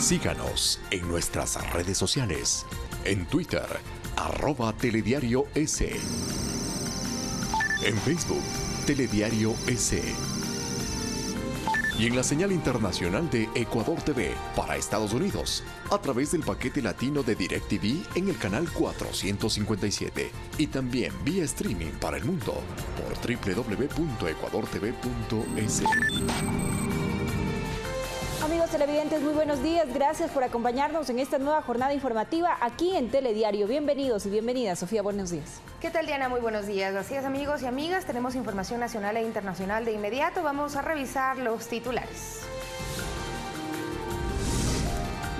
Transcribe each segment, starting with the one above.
Síganos en nuestras redes sociales. En Twitter, @telediarios. En Facebook, Telediario S. Y en la señal internacional de Ecuador TV para Estados Unidos, a través del paquete latino de DirecTV en el canal 457 y también vía streaming para el mundo por www.ecuadortv.es. Amigos televidentes, muy buenos días. Gracias por acompañarnos en esta nueva jornada informativa aquí en Telediario. Bienvenidos y bienvenidas. Sofía, buenos días. ¿Qué tal, Diana? Muy buenos días. Así es, amigos y amigas. Tenemos información nacional e internacional de inmediato. Vamos a revisar los titulares.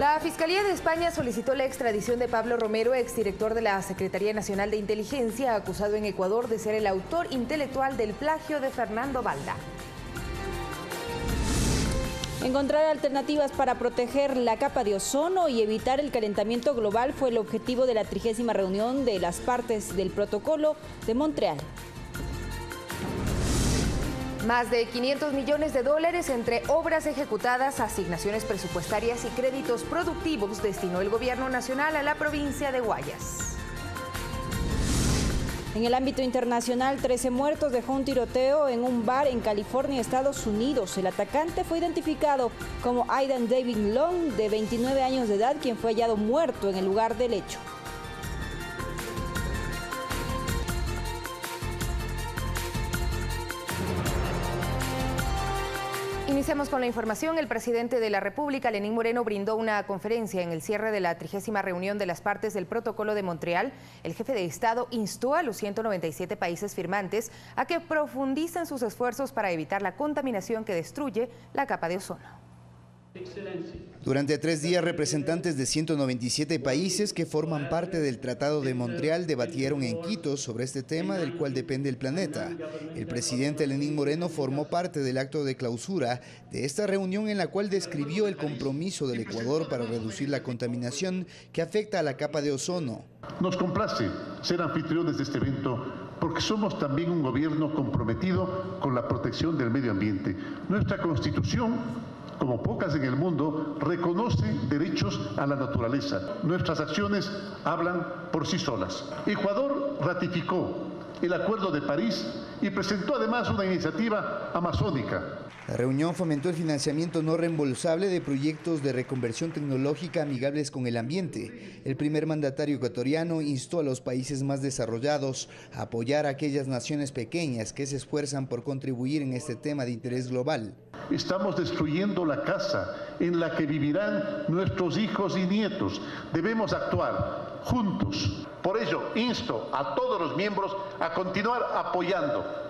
La Fiscalía de España solicitó la extradición de Pablo Romero, exdirector de la Secretaría Nacional de Inteligencia, acusado en Ecuador de ser el autor intelectual del plagio de Fernando Balda. Encontrar alternativas para proteger la capa de ozono y evitar el calentamiento global fue el objetivo de la 30ª reunión de las partes del Protocolo de Montreal. Más de 500 millones de dólares entre obras ejecutadas, asignaciones presupuestarias y créditos productivos destinó el gobierno nacional a la provincia de Guayas. En el ámbito internacional, 13 muertos dejó un tiroteo en un bar en California, Estados Unidos. El atacante fue identificado como Aidan David Long, de 29 años de edad, quien fue hallado muerto en el lugar del hecho. Iniciamos con la información. El presidente de la República, Lenín Moreno, brindó una conferencia en el cierre de la 30ª reunión de las partes del Protocolo de Montreal. El jefe de Estado instó a los 197 países firmantes a que profundicen sus esfuerzos para evitar la contaminación que destruye la capa de ozono. Durante 3 días, representantes de 197 países que forman parte del Tratado de Montreal debatieron en Quito sobre este tema del cual depende el planeta. El presidente Lenín Moreno formó parte del acto de clausura de esta reunión, en la cual describió el compromiso del Ecuador para reducir la contaminación que afecta a la capa de ozono. Nos complace ser anfitriones de este evento porque somos también un gobierno comprometido con la protección del medio ambiente. Nuestra Constitución, como pocas en el mundo, reconoce derechos a la naturaleza. Nuestras acciones hablan por sí solas. Ecuador ratificó el Acuerdo de París y presentó además una iniciativa amazónica. La reunión fomentó el financiamiento no reembolsable de proyectos de reconversión tecnológica amigables con el ambiente. El primer mandatario ecuatoriano instó a los países más desarrollados a apoyar a aquellas naciones pequeñas que se esfuerzan por contribuir en este tema de interés global. Estamos destruyendo la casa en la que vivirán nuestros hijos y nietos. Debemos actuar juntos. Por ello, insto a todos los miembros a continuar apoyando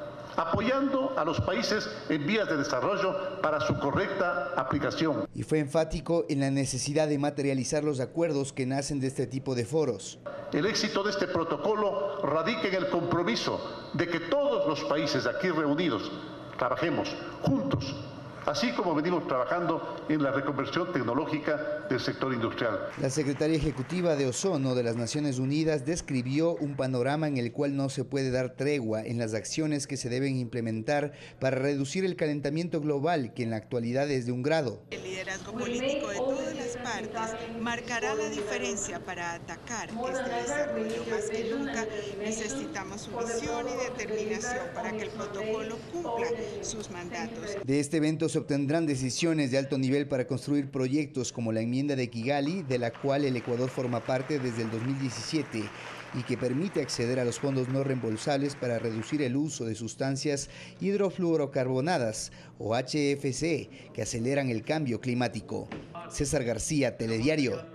a los países en vías de desarrollo para su correcta aplicación. Y fue enfático en la necesidad de materializar los acuerdos que nacen de este tipo de foros. El éxito de este protocolo radica en el compromiso de que todos los países aquí reunidos trabajemos juntos, así como venimos trabajando en la reconversión tecnológica del sector industrial. La secretaria ejecutiva de Ozono de las Naciones Unidas describió un panorama en el cual no se puede dar tregua en las acciones que se deben implementar para reducir el calentamiento global, que en la actualidad es de 1 grado. El liderazgo político de todas las partes marcará la diferencia para atacar este desarrollo. Más que nunca necesitamos sumisión y determinación para que el protocolo cumpla sus mandatos. De este evento se obtendrán decisiones de alto nivel para construir proyectos como la enmienda de Kigali, de la cual el Ecuador forma parte desde el 2017 y que permite acceder a los fondos no reembolsables para reducir el uso de sustancias hidrofluorocarbonadas o HFC que aceleran el cambio climático. César García, Telediario.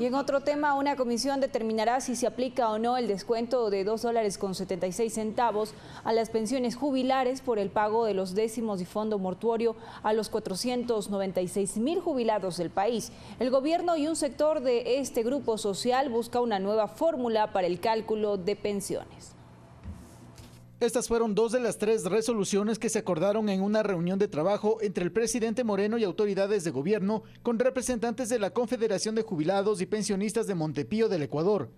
Y en otro tema, una comisión determinará si se aplica o no el descuento de $2.76 a las pensiones jubilares por el pago de los décimos y fondo mortuorio a los 496.000 jubilados del país. El gobierno y un sector de este grupo social busca una nueva fórmula para el cálculo de pensiones. Estas fueron 2 de las 3 resoluciones que se acordaron en una reunión de trabajo entre el presidente Moreno y autoridades de gobierno con representantes de la Confederación de Jubilados y Pensionistas de Montepío del Ecuador.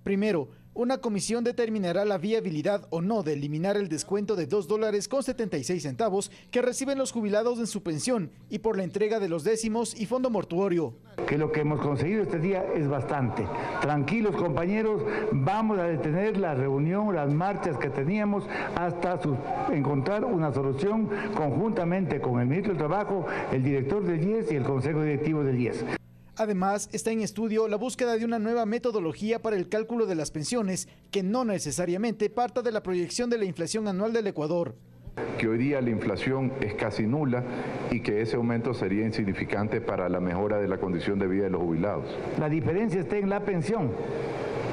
Primero, Una comisión determinará la viabilidad o no de eliminar el descuento de $2.76 que reciben los jubilados en su pensión y por la entrega de los décimos y fondo mortuorio. Que lo que hemos conseguido este día es bastante. Tranquilos, compañeros, vamos a detener la reunión, las marchas que teníamos hasta encontrar una solución conjuntamente con el ministro del Trabajo, el director del IES y el Consejo Directivo del IES. Además, está en estudio la búsqueda de una nueva metodología para el cálculo de las pensiones, que no necesariamente parta de la proyección de la inflación anual del Ecuador. Que hoy día la inflación es casi nula y que ese aumento sería insignificante para la mejora de la condición de vida de los jubilados. La diferencia está en la pensión,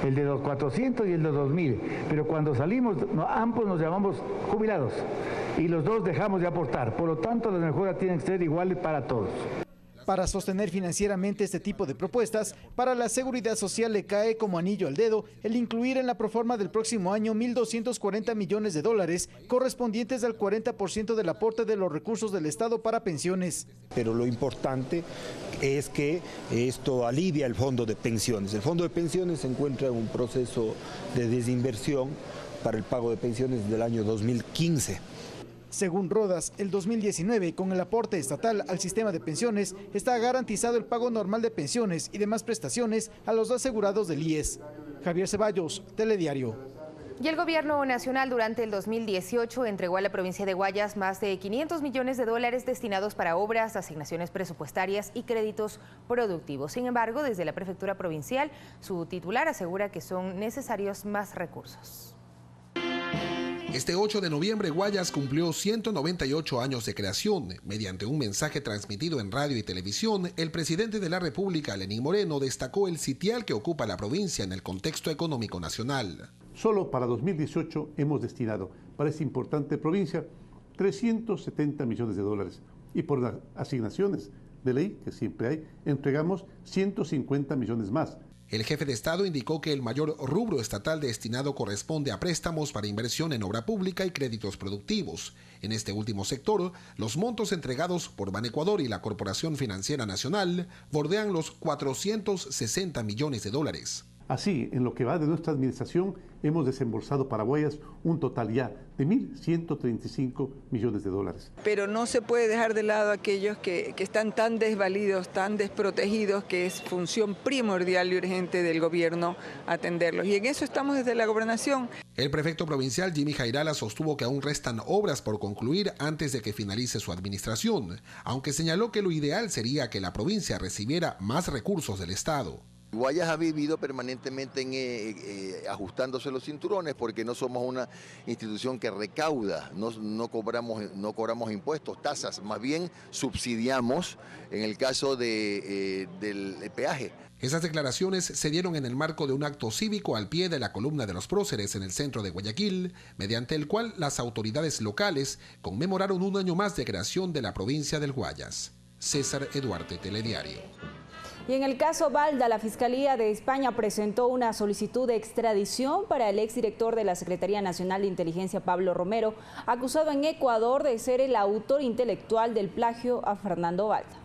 el de los 400 y el de 2000, pero cuando salimos, ambos nos llamamos jubilados y los dos dejamos de aportar, por lo tanto las mejoras tienen que ser iguales para todos. Para sostener financieramente este tipo de propuestas, para la Seguridad Social le cae como anillo al dedo el incluir en la proforma del próximo año $1.240 millones correspondientes al 40% del aporte de los recursos del Estado para pensiones. Pero lo importante es que esto alivia el fondo de pensiones. El fondo de pensiones se encuentra en un proceso de desinversión para el pago de pensiones del año 2015. Según Rodas, el 2019, con el aporte estatal al sistema de pensiones, está garantizado el pago normal de pensiones y demás prestaciones a los asegurados del IES. Javier Ceballos, Telediario. Y el gobierno nacional durante el 2018 entregó a la provincia de Guayas más de $500 millones destinados para obras, asignaciones presupuestarias y créditos productivos. Sin embargo, desde la prefectura provincial, su titular asegura que son necesarios más recursos. Este 8 de noviembre, Guayas cumplió 198 años de creación. Mediante un mensaje transmitido en radio y televisión, el presidente de la República, Lenín Moreno, destacó el sitial que ocupa la provincia en el contexto económico nacional. Solo para 2018 hemos destinado para esta importante provincia $370 millones y por las asignaciones de ley, que siempre hay, entregamos 150 millones más. El jefe de Estado indicó que el mayor rubro estatal destinado corresponde a préstamos para inversión en obra pública y créditos productivos. En este último sector, los montos entregados por Banecuador y la Corporación Financiera Nacional bordean los $460 millones. Así, en lo que va de nuestra administración, hemos desembolsado para Guayas un total ya de $1.135 millones. Pero no se puede dejar de lado a aquellos que están tan desvalidos, tan desprotegidos, que es función primordial y urgente del gobierno atenderlos. Y en eso estamos desde la gobernación. El prefecto provincial Jimmy Jairala sostuvo que aún restan obras por concluir antes de que finalice su administración, aunque señaló que lo ideal sería que la provincia recibiera más recursos del Estado. Guayas ha vivido permanentemente ajustándose los cinturones porque no somos una institución que recauda, no cobramos impuestos, tasas, más bien subsidiamos en el caso del peaje. Esas declaraciones se dieron en el marco de un acto cívico al pie de la columna de los próceres en el centro de Guayaquil, mediante el cual las autoridades locales conmemoraron un año más de creación de la provincia del Guayas. César Eduarte, Telediario. Y en el caso Balda, la Fiscalía de España presentó una solicitud de extradición para el exdirector de la Secretaría Nacional de Inteligencia, Pablo Romero, acusado en Ecuador de ser el autor intelectual del plagio a Fernando Balda.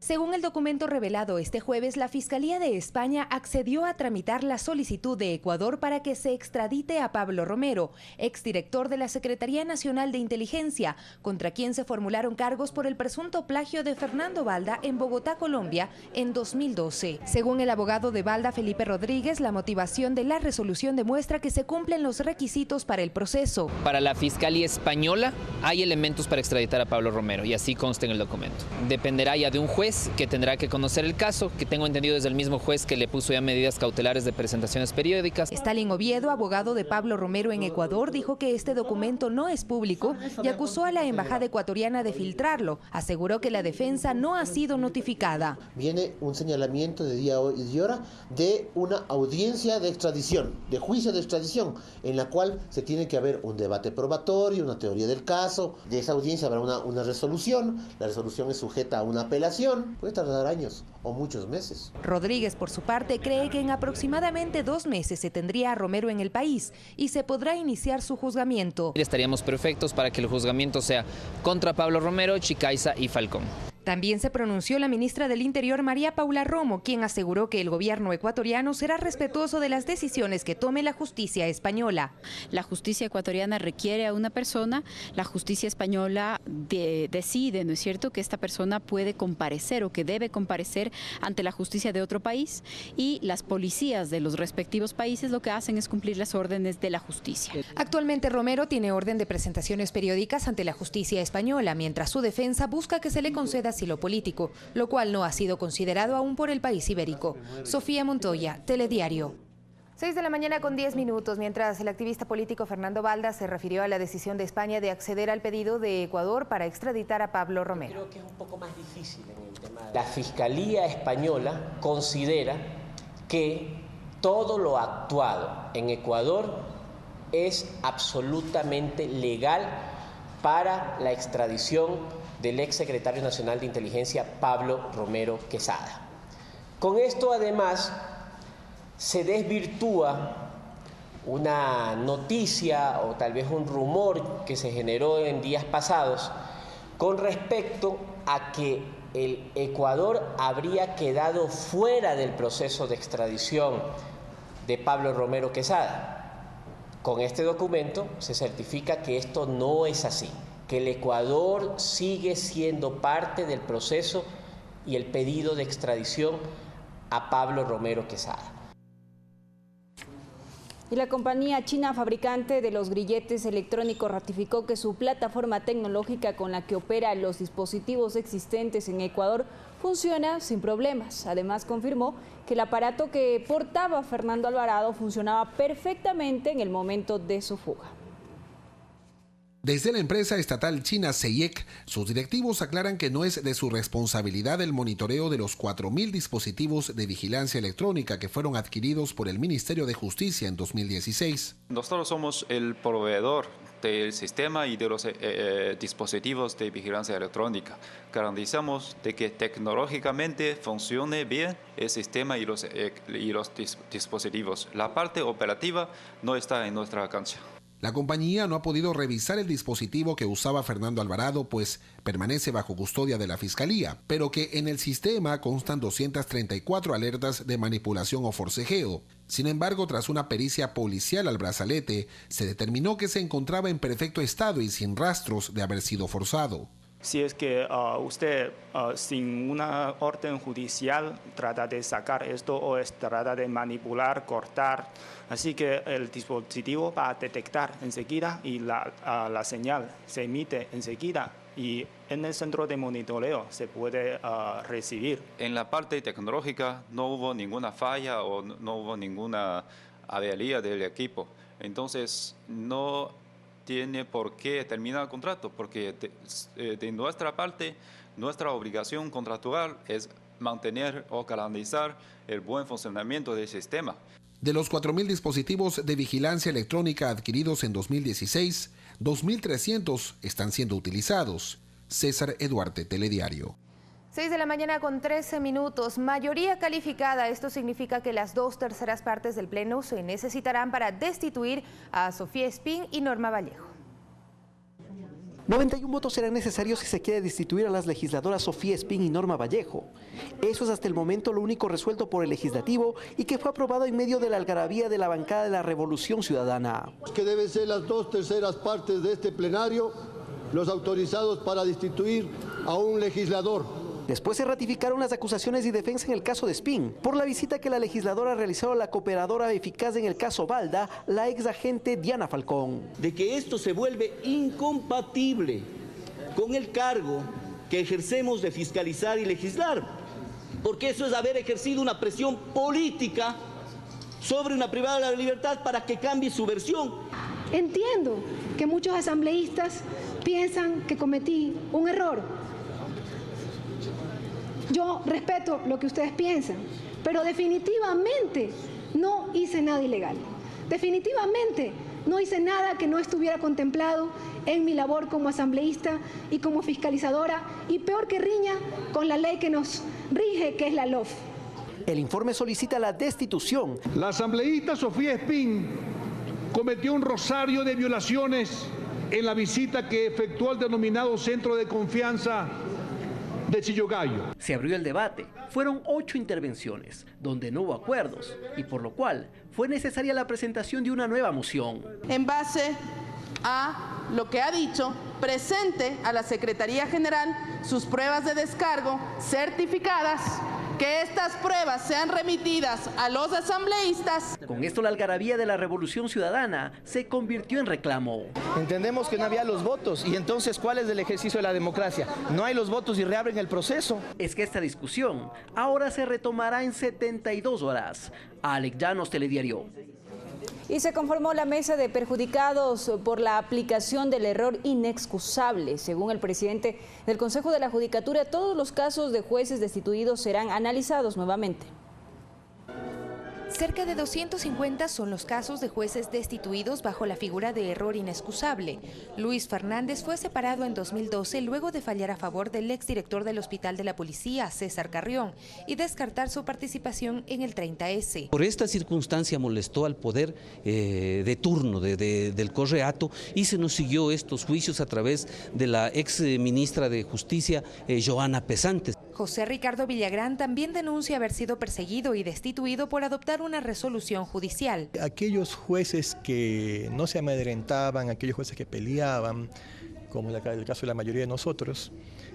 Según el documento revelado este jueves, la Fiscalía de España accedió a tramitar la solicitud de Ecuador para que se extradite a Pablo Romero, exdirector de la Secretaría Nacional de Inteligencia, contra quien se formularon cargos por el presunto plagio de Fernando Balda en Bogotá, Colombia, en 2012. Según el abogado de Balda, Felipe Rodríguez, la motivación de la resolución demuestra que se cumplen los requisitos para el proceso. Para la Fiscalía Española hay elementos para extraditar a Pablo Romero y así consta en el documento. Dependerá ya de un juez que tendrá que conocer el caso, que tengo entendido desde el mismo juez que le puso ya medidas cautelares de presentaciones periódicas. Stalin Oviedo, abogado de Pablo Romero en Ecuador, dijo que este documento no es público y acusó a la embajada ecuatoriana de filtrarlo. Aseguró que la defensa no ha sido notificada. Viene un señalamiento de día y hora de una audiencia de extradición, de juicio de extradición, en la cual se tiene que haber un debate probatorio, una teoría del caso. De esa audiencia habrá una resolución. La resolución es sujeta a una apelación. Puede tardar años o muchos meses. Rodríguez, por su parte, cree que en aproximadamente 2 meses se tendría a Romero en el país y se podrá iniciar su juzgamiento. Estaríamos perfectos para que el juzgamiento sea contra Pablo Romero, Chicaiza y Falcón. También se pronunció la ministra del Interior, María Paula Romo, quien aseguró que el gobierno ecuatoriano será respetuoso de las decisiones que tome la justicia española. La justicia ecuatoriana requiere a una persona, la justicia española decide, ¿no es cierto?, que esta persona puede comparecer o que debe comparecer ante la justicia de otro país, y las policías de los respectivos países lo que hacen es cumplir las órdenes de la justicia. Actualmente Romero tiene orden de presentaciones periódicas ante la justicia española, mientras su defensa busca que se le conceda asilo político, lo cual no ha sido considerado aún por el país ibérico. Sofía Montoya, Telediario. 6 de la mañana con 10 minutos, mientras el activista político Fernando Balda se refirió a la decisión de España de acceder al pedido de Ecuador para extraditar a Pablo Romero. Creo que es un poco más difícil en el tema. La Fiscalía Española considera que todo lo actuado en Ecuador es absolutamente legal para la extradición del exsecretario nacional de Inteligencia Pablo Romero Quesada. Con esto además se desvirtúa una noticia o tal vez un rumor que se generó en días pasados con respecto a que el Ecuador habría quedado fuera del proceso de extradición de Pablo Romero Quesada. Con este documento se certifica que esto no es así, que el Ecuador sigue siendo parte del proceso y el pedido de extradición a Pablo Romero Quesada. Y la compañía china fabricante de los grilletes electrónicos ratificó que su plataforma tecnológica con la que opera los dispositivos existentes en Ecuador funciona sin problemas. Además, confirmó que el aparato que portaba Fernando Alvarado funcionaba perfectamente en el momento de su fuga. Desde la empresa estatal china CEIEC, sus directivos aclaran que no es de su responsabilidad el monitoreo de los 4.000 dispositivos de vigilancia electrónica que fueron adquiridos por el Ministerio de Justicia en 2016. Nosotros somos el proveedor del sistema y de los dispositivos de vigilancia electrónica. Garantizamos de que tecnológicamente funcione bien el sistema y los dispositivos. La parte operativa no está en nuestra cancha. La compañía no ha podido revisar el dispositivo que usaba Fernando Alvarado, pues permanece bajo custodia de la Fiscalía, pero que en el sistema constan 234 alertas de manipulación o forcejeo. Sin embargo, tras una pericia policial al brazalete, se determinó que se encontraba en perfecto estado y sin rastros de haber sido forzado. Si es que usted sin una orden judicial trata de sacar esto o trata de manipular, cortar, así que el dispositivo va a detectar enseguida y la señal se emite enseguida y en el centro de monitoreo se puede recibir. En la parte tecnológica no hubo ninguna falla o no hubo ninguna avería del equipo, entonces no tiene por qué terminar el contrato, porque de nuestra parte, nuestra obligación contractual es mantener o garantizar el buen funcionamiento del sistema. De los 4.000 dispositivos de vigilancia electrónica adquiridos en 2016, 2.300 están siendo utilizados. César Eduarte, Telediario. 6 de la mañana con 13 minutos, mayoría calificada. Esto significa que las 2/3 partes del Pleno se necesitarán para destituir a Sofía Espín y Norma Vallejo. 91 votos serán necesarios si se quiere destituir a las legisladoras Sofía Espín y Norma Vallejo. Eso es hasta el momento lo único resuelto por el Legislativo y que fue aprobado en medio de la algarabía de la bancada de la Revolución Ciudadana. Que deben ser las 2/3 partes de este plenario los autorizados para destituir a un legislador. Después se ratificaron las acusaciones y defensa en el caso de Espín, por la visita que la legisladora realizó a la cooperadora eficaz en el caso Balda, la ex agente Diana Falcón. De que esto se vuelve incompatible con el cargo que ejercemos de fiscalizar y legislar, porque eso es haber ejercido una presión política sobre una privada de la libertad para que cambie su versión. Entiendo que muchos asambleístas piensan que cometí un error. Yo respeto lo que ustedes piensan, pero definitivamente no hice nada ilegal. Definitivamente no hice nada que no estuviera contemplado en mi labor como asambleísta y como fiscalizadora, y peor que riña con la ley que nos rige, que es la LOF. El informe solicita la destitución. La asambleísta Sofía Espín cometió un rosario de violaciones en la visita que efectuó al denominado Centro de Confianza de Chillogallo. Se abrió el debate. Fueron 8 intervenciones, donde no hubo acuerdos, y por lo cual fue necesaria la presentación de una nueva moción. En base a lo que ha dicho, presente a la Secretaría General sus pruebas de descargo certificadas, que estas pruebas sean remitidas a los asambleístas. Con esto la algarabía de la Revolución Ciudadana se convirtió en reclamo. Entendemos que no había los votos y entonces ¿cuál es el ejercicio de la democracia? No hay los votos y reabren el proceso. Es que esta discusión ahora se retomará en 72 horas. Alex Llanos, Telediario. Y se conformó la mesa de perjudicados por la aplicación del error inexcusable. Según el presidente del Consejo de la Judicatura, todos los casos de jueces destituidos serán analizados nuevamente. Cerca de 250 son los casos de jueces destituidos bajo la figura de error inexcusable. Luis Fernández fue separado en 2012 luego de fallar a favor del exdirector del Hospital de la Policía, César Carrión, y descartar su participación en el 30S. Por esta circunstancia molestó al poder de turno del Correato y se nos siguió estos juicios a través de la ex ministra de Justicia, Joana Pesantes. José Ricardo Villagrán también denuncia haber sido perseguido y destituido por adoptar una resolución judicial. Aquellos jueces que no se amedrentaban, aquellos jueces que peleaban, como el caso de la mayoría de nosotros,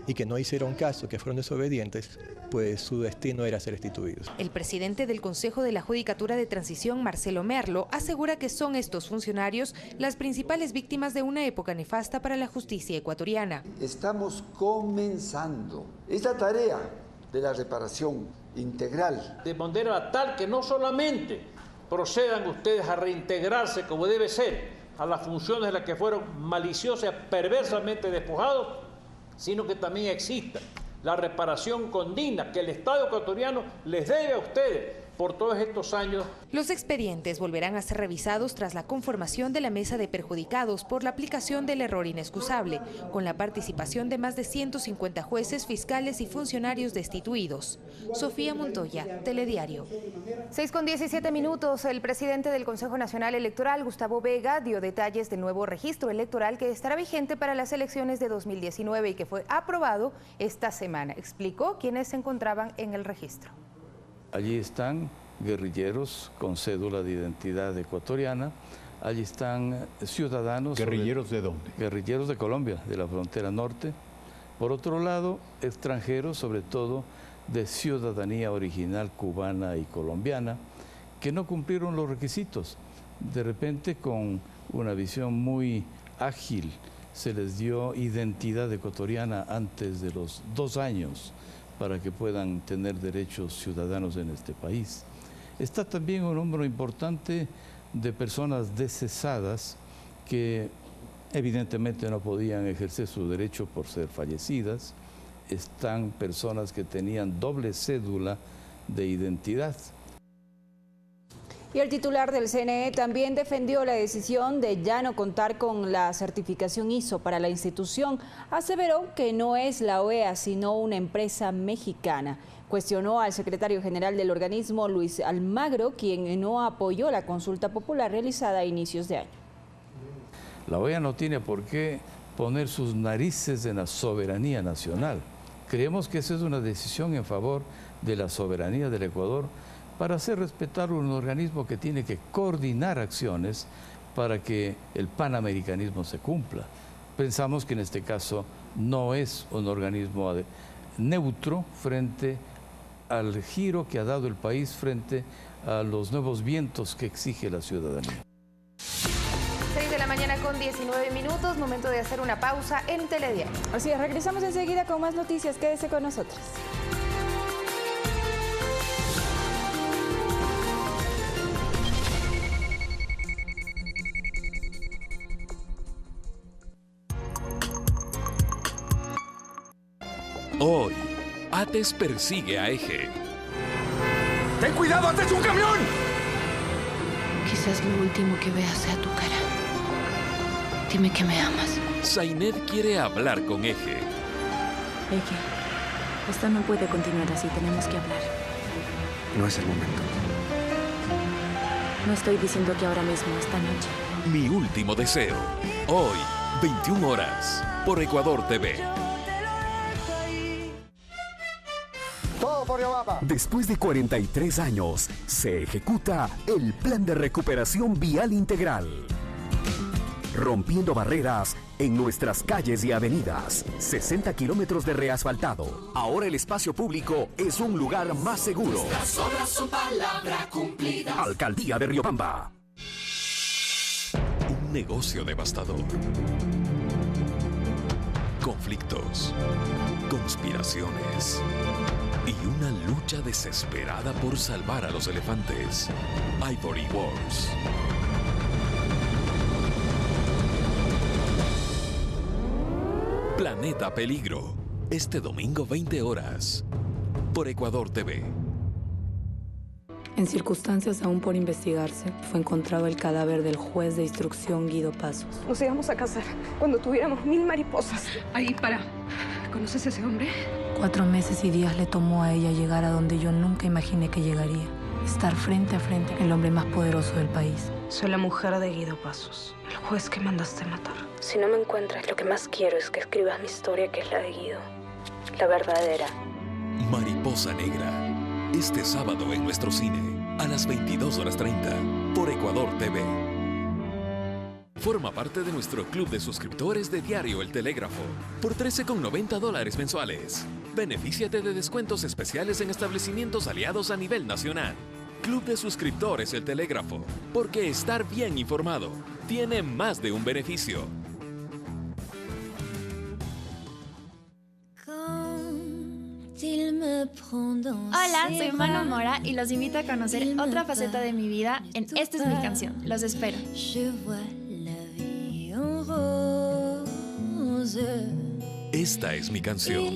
y que no hicieron caso, que fueron desobedientes, pues su destino era ser destituidos. El presidente del Consejo de la Judicatura de Transición, Marcelo Merlo, asegura que son estos funcionarios las principales víctimas de una época nefasta para la justicia ecuatoriana. Estamos comenzando esta tarea de la reparación integral. De manera tal que no solamente procedan ustedes a reintegrarse como debe ser a las funciones de las que fueron maliciosas, perversamente despojados, sino que también exista la reparación condigna que el Estado ecuatoriano les debe a ustedes por todos estos años. Los expedientes volverán a ser revisados tras la conformación de la mesa de perjudicados por la aplicación del error inexcusable, con la participación de más de 150 jueces, fiscales y funcionarios destituidos. Sofía Montoya, Telediario. 6:17. El presidente del Consejo Nacional Electoral, Gustavo Vega, dio detalles del nuevo registro electoral que estará vigente para las elecciones de 2019 y que fue aprobado esta semana. Explicó quiénes se encontraban en el registro. Allí están guerrilleros con cédula de identidad ecuatoriana, allí están ciudadanos... ¿Guerrilleros de dónde? Guerrilleros de Colombia, de la frontera norte. Por otro lado, extranjeros, sobre todo de ciudadanía original cubana y colombiana, que no cumplieron los requisitos. De repente, con una visión muy ágil, se les dio identidad ecuatoriana antes de los 2 años, para que puedan tener derechos ciudadanos en este país. Está también un número importante de personas descesadas que evidentemente no podían ejercer su derecho por ser fallecidas. Están personas que tenían doble cédula de identidad. Y el titular del CNE también defendió la decisión de ya no contar con la certificación ISO para la institución. Aseveró que no es la OEA, sino una empresa mexicana. Cuestionó al secretario general del organismo, Luis Almagro, quien no apoyó la consulta popular realizada a inicios de año. La OEA no tiene por qué poner sus narices en la soberanía nacional. Creemos que esa es una decisión en favor de la soberanía del Ecuador, para hacer respetar un organismo que tiene que coordinar acciones para que el panamericanismo se cumpla. Pensamos que en este caso no es un organismo neutro frente al giro que ha dado el país frente a los nuevos vientos que exige la ciudadanía. 6:19. Momento de hacer una pausa en Telediario. Así es, regresamos enseguida con más noticias. Quédese con nosotros. Hoy, ATES persigue a Eje. ¡Ten cuidado, ATES, un camión! Quizás lo último que vea sea tu cara. Dime que me amas. Zainet quiere hablar con Eje. Eje, esto no puede continuar así, tenemos que hablar. No es el momento. No estoy diciendo que ahora mismo, esta noche. Mi último deseo. Hoy, 21 horas, por Ecuador TV. Después de 43 años, se ejecuta el Plan de Recuperación Vial Integral. Rompiendo barreras en nuestras calles y avenidas. 60 kilómetros de reasfaltado. Ahora el espacio público es un lugar más seguro. Nuestras obras son palabra cumplida. Alcaldía de Riobamba. Un negocio devastador. Conflictos, conspiraciones y una lucha desesperada por salvar a los elefantes. Ivory Wars. Planeta Peligro. Este domingo 20 horas. Por Ecuador TV. En circunstancias aún por investigarse, fue encontrado el cadáver del juez de instrucción Guido Pasos. Nos íbamos a casar cuando tuviéramos 1000 mariposas. Ahí, para. ¿Conoces a ese hombre? 4 meses y días le tomó a ella llegar a donde yo nunca imaginé que llegaría. Estar frente a frente con el hombre más poderoso del país. Soy la mujer de Guido Pasos, el juez que mandaste matar. Si no me encuentras, lo que más quiero es que escribas mi historia, que es la de Guido. La verdadera. Mariposa Negra. Este sábado en nuestro cine, a las 22:30, por Ecuador TV. Forma parte de nuestro club de suscriptores de Diario El Telégrafo, por $13,90 mensuales. Benefíciate de descuentos especiales en establecimientos aliados a nivel nacional. Club de suscriptores El Telégrafo, porque estar bien informado tiene más de un beneficio. Hola, soy Manu Mora y los invito a conocer otra faceta de mi vida en Esta es mi canción. Los espero. Esta es mi canción.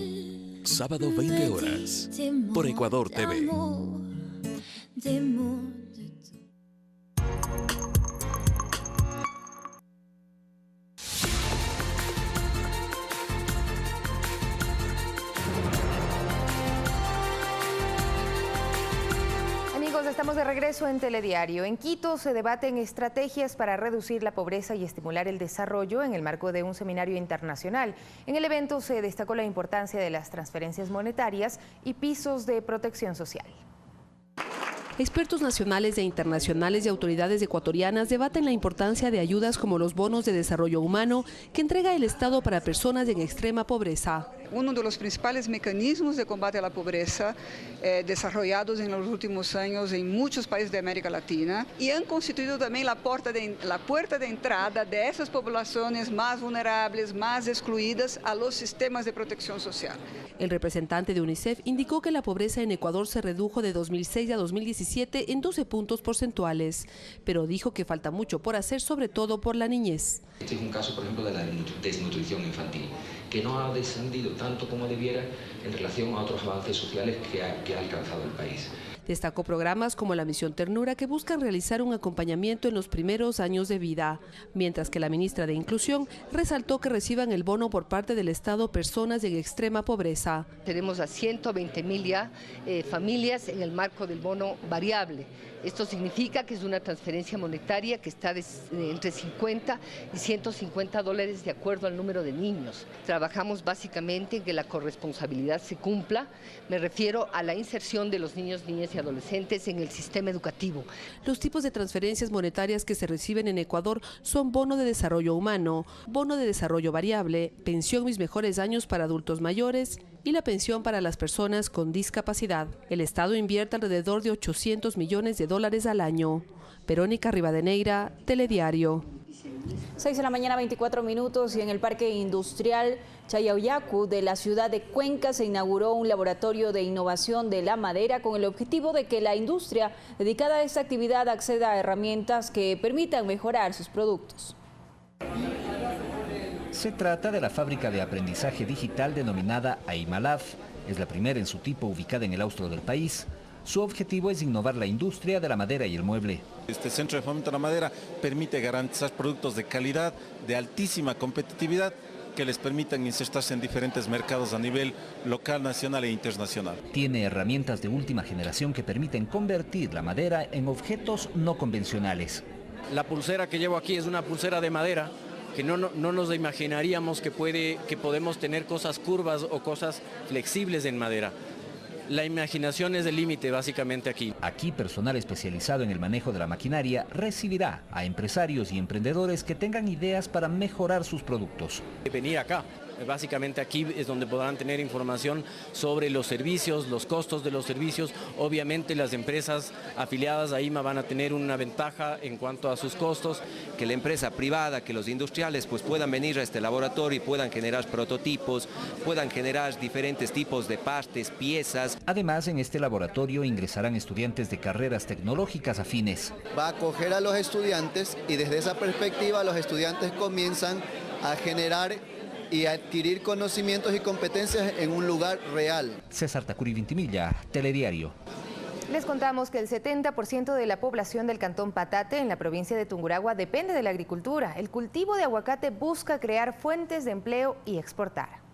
Sábado 20 horas. Por Ecuador TV. Estamos de regreso en Telediario. En Quito se debaten estrategias para reducir la pobreza y estimular el desarrollo en el marco de un seminario internacional. En el evento se destacó la importancia de las transferencias monetarias y pisos de protección social. Expertos nacionales e internacionales y autoridades ecuatorianas debaten la importancia de ayudas como los bonos de desarrollo humano que entrega el Estado para personas en extrema pobreza. Uno de los principales mecanismos de combate a la pobreza desarrollados en los últimos años en muchos países de América Latina y han constituido también la puerta de entrada de esas poblaciones más vulnerables, más excluidas a los sistemas de protección social. El representante de UNICEF indicó que la pobreza en Ecuador se redujo de 2006 a 2017 en 12 puntos porcentuales, pero dijo que falta mucho por hacer, sobre todo por la niñez. Este es un caso, por ejemplo, de la desnutrición infantil, que no ha descendido tanto como debiera en relación a otros avances sociales que ha alcanzado el país. Destacó programas como la Misión Ternura que buscan realizar un acompañamiento en los primeros años de vida, mientras que la ministra de Inclusión resaltó que reciban el bono por parte del Estado personas en extrema pobreza. Tenemos a 120.000 ya familias en el marco del bono variable. Esto significa que es una transferencia monetaria que está entre 50 y 150 dólares de acuerdo al número de niños. Trabajamos básicamente en que la corresponsabilidad se cumpla. Me refiero a la inserción de los niños, niñas y adolescentes en el sistema educativo. Los tipos de transferencias monetarias que se reciben en Ecuador son bono de desarrollo humano, bono de desarrollo variable, pensión Mis Mejores Años para adultos mayores y la pensión para las personas con discapacidad. El Estado invierte alrededor de $800 millones al año. Verónica Rivadeneira, Telediario. 6 de la mañana, 24 minutos, y en el Parque Industrial Chayauyacu de la ciudad de Cuenca se inauguró un laboratorio de innovación de la madera con el objetivo de que la industria dedicada a esta actividad acceda a herramientas que permitan mejorar sus productos. Se trata de la fábrica de aprendizaje digital denominada Aimalab. Es la primera en su tipo ubicada en el austro del país. Su objetivo es innovar la industria de la madera y el mueble. Este centro de fomento de la madera permite garantizar productos de calidad, de altísima competitividad, que les permitan insertarse en diferentes mercados a nivel local, nacional e internacional. Tiene herramientas de última generación que permiten convertir la madera en objetos no convencionales. La pulsera que llevo aquí es una pulsera de madera, que no nos imaginaríamos que podemos tener cosas curvas o cosas flexibles en madera. La imaginación es el límite básicamente aquí. Aquí personal especializado en el manejo de la maquinaria recibirá a empresarios y emprendedores que tengan ideas para mejorar sus productos. Venir acá. Básicamente aquí es donde podrán tener información sobre los servicios, los costos de los servicios. Obviamente las empresas afiliadas a IMA van a tener una ventaja en cuanto a sus costos. Que la empresa privada, que los industriales pues puedan venir a este laboratorio y puedan generar prototipos, puedan generar diferentes tipos de partes, piezas. Además, en este laboratorio ingresarán estudiantes de carreras tecnológicas afines. Va a acoger a los estudiantes y desde esa perspectiva los estudiantes comienzan a generar y adquirir conocimientos y competencias en un lugar real. César Tacuri Vintimilla, Telediario. Les contamos que el 70% de la población del cantón Patate en la provincia de Tungurahua depende de la agricultura. El cultivo de aguacate busca crear fuentes de empleo y exportar.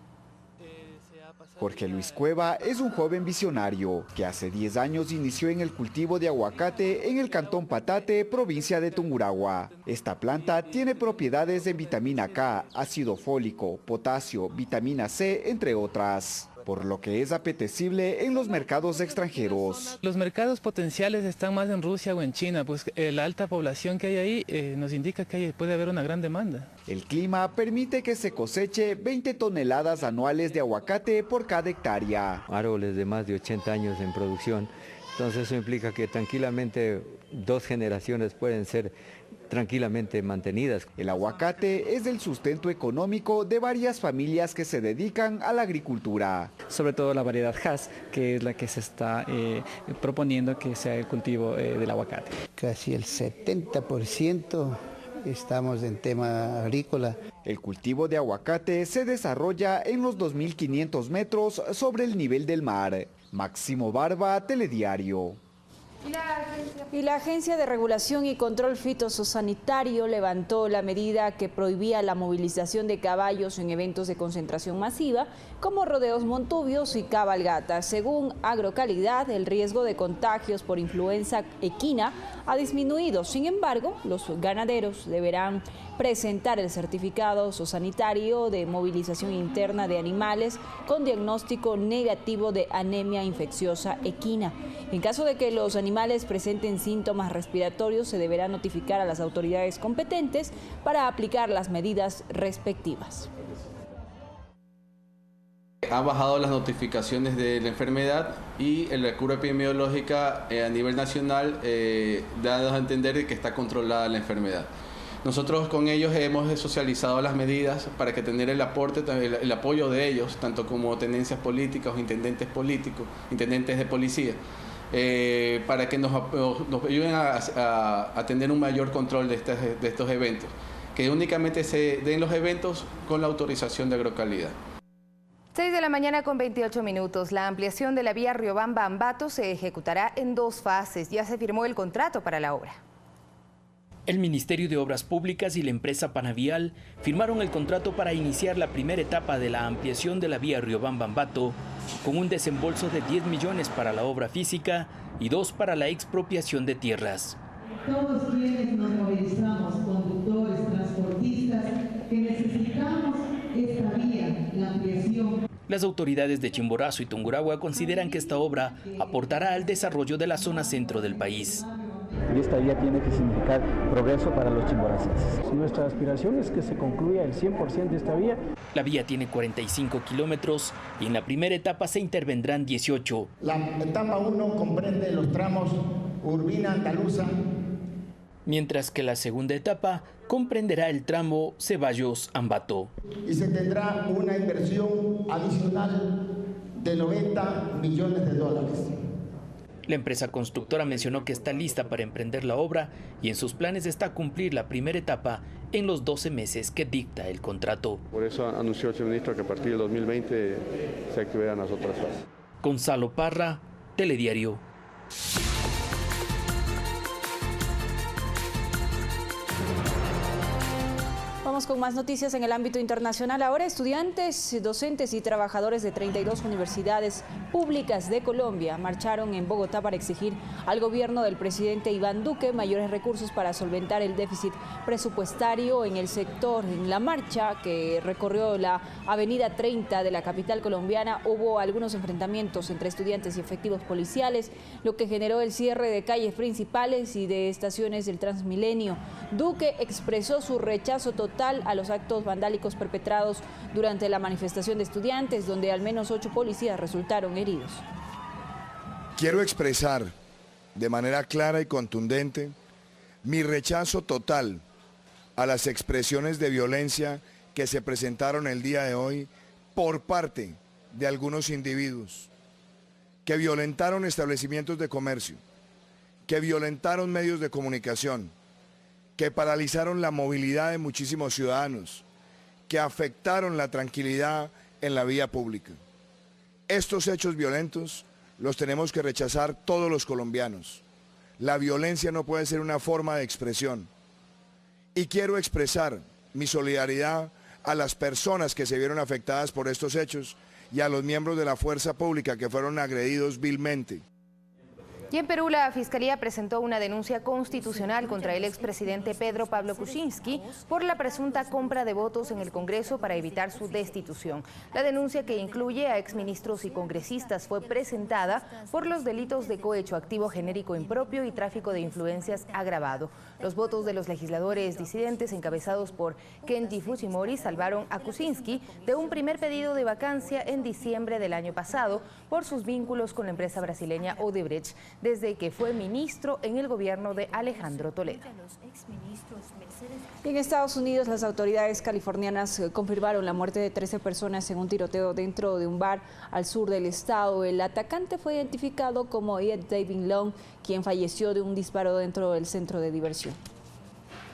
Jorge Luis Cueva es un joven visionario que hace 10 años inició en el cultivo de aguacate en el cantón Patate, provincia de Tungurahua. Esta planta tiene propiedades en vitamina K, ácido fólico, potasio, vitamina C, entre otras, por lo que es apetecible en los mercados extranjeros. Los mercados potenciales están más en Rusia o en China, pues la alta población que hay ahí nos indica que puede haber una gran demanda. El clima permite que se coseche 20 toneladas anuales de aguacate por cada hectárea. Árboles de más de 80 años en producción, entonces eso implica que tranquilamente 2 generaciones pueden ser tranquilamente mantenidas. El aguacate es el sustento económico de varias familias que se dedican a la agricultura. Sobre todo la variedad Hass, que es la que se está proponiendo que sea el cultivo del aguacate. Casi el 70% estamos en tema agrícola. El cultivo de aguacate se desarrolla en los 2.500 metros sobre el nivel del mar. Máximo Barba, Telediario. Y la Agencia de Regulación y Control Fitosanitario levantó la medida que prohibía la movilización de caballos en eventos de concentración masiva, como rodeos montubios y cabalgatas. Según Agrocalidad, el riesgo de contagios por influenza equina ha disminuido. Sin embargo, los ganaderos deberán presentar el certificado zoosanitario de movilización interna de animales con diagnóstico negativo de anemia infecciosa equina. En caso de que los animales presenten síntomas respiratorios, se deberá notificar a las autoridades competentes para aplicar las medidas respectivas. Han bajado las notificaciones de la enfermedad y la cura epidemiológica a nivel nacional da a entender que está controlada la enfermedad. Nosotros con ellos hemos socializado las medidas para que tener el aporte, el apoyo de ellos, tanto como tendencias políticas o intendentes políticos, intendentes de policía, para que nos ayuden a tener un mayor control de estos eventos, que únicamente se den los eventos con la autorización de Agrocalidad. 6 de la mañana con 28 minutos. La ampliación de la vía Riobamba-Ambato se ejecutará en 2 fases. Ya se firmó el contrato para la obra. El Ministerio de Obras Públicas y la empresa Panavial firmaron el contrato para iniciar la primera etapa de la ampliación de la vía Riobamba-Ambato, con un desembolso de 10 millones para la obra física y 2 para la expropiación de tierras. Todos quienes nos movilizamos, conductores, transportistas, que necesitamos esta vía, la ampliación. Las autoridades de Chimborazo y Tungurahua consideran que esta obra aportará al desarrollo de la zona centro del país. Y esta vía tiene que significar progreso para los chimboracenses. Nuestra aspiración es que se concluya el 100% de esta vía. La vía tiene 45 kilómetros y en la primera etapa se intervendrán 18. La etapa 1 comprende los tramos Urbina-Andaluza, mientras que la segunda etapa comprenderá el tramo Ceballos-Ambato. Y se tendrá una inversión adicional de 90 millones de dólares. La empresa constructora mencionó que está lista para emprender la obra y en sus planes está cumplir la primera etapa en los 12 meses que dicta el contrato. Por eso anunció el señor ministro que a partir del 2020 se activarán las otras fases. Gonzalo Parra, Telediario. Vamos con más noticias en el ámbito internacional. Ahora estudiantes, docentes y trabajadores de 32 universidades públicas de Colombia marcharon en Bogotá para exigir al gobierno del presidente Iván Duque mayores recursos para solventar el déficit presupuestario en el sector. En la marcha que recorrió la avenida 30 de la capital colombiana hubo algunos enfrentamientos entre estudiantes y efectivos policiales, lo que generó el cierre de calles principales y de estaciones del Transmilenio. Duque expresó su rechazo total a los actos vandálicos perpetrados durante la manifestación de estudiantes, donde al menos 8 policías resultaron heridos. Quiero expresar de manera clara y contundente mi rechazo total a las expresiones de violencia que se presentaron el día de hoy por parte de algunos individuos que violentaron establecimientos de comercio, que violentaron medios de comunicación, que paralizaron la movilidad de muchísimos ciudadanos, que afectaron la tranquilidad en la vía pública. Estos hechos violentos los tenemos que rechazar todos los colombianos. La violencia no puede ser una forma de expresión. Y quiero expresar mi solidaridad a las personas que se vieron afectadas por estos hechos y a los miembros de la fuerza pública que fueron agredidos vilmente. Y en Perú, la Fiscalía presentó una denuncia constitucional contra el expresidente Pedro Pablo Kuczynski por la presunta compra de votos en el Congreso para evitar su destitución. La denuncia, que incluye a exministros y congresistas, fue presentada por los delitos de cohecho activo genérico impropio y tráfico de influencias agravado. Los votos de los legisladores disidentes encabezados por Kenji Fujimori salvaron a Kuczynski de un primer pedido de vacancia en diciembre del año pasado por sus vínculos con la empresa brasileña Odebrecht, desde que fue ministro en el gobierno de Alejandro Toledo. En Estados Unidos, las autoridades californianas confirmaron la muerte de 13 personas en un tiroteo dentro de un bar al sur del estado. El atacante fue identificado como Ian David Long, quien falleció de un disparo dentro del centro de diversión.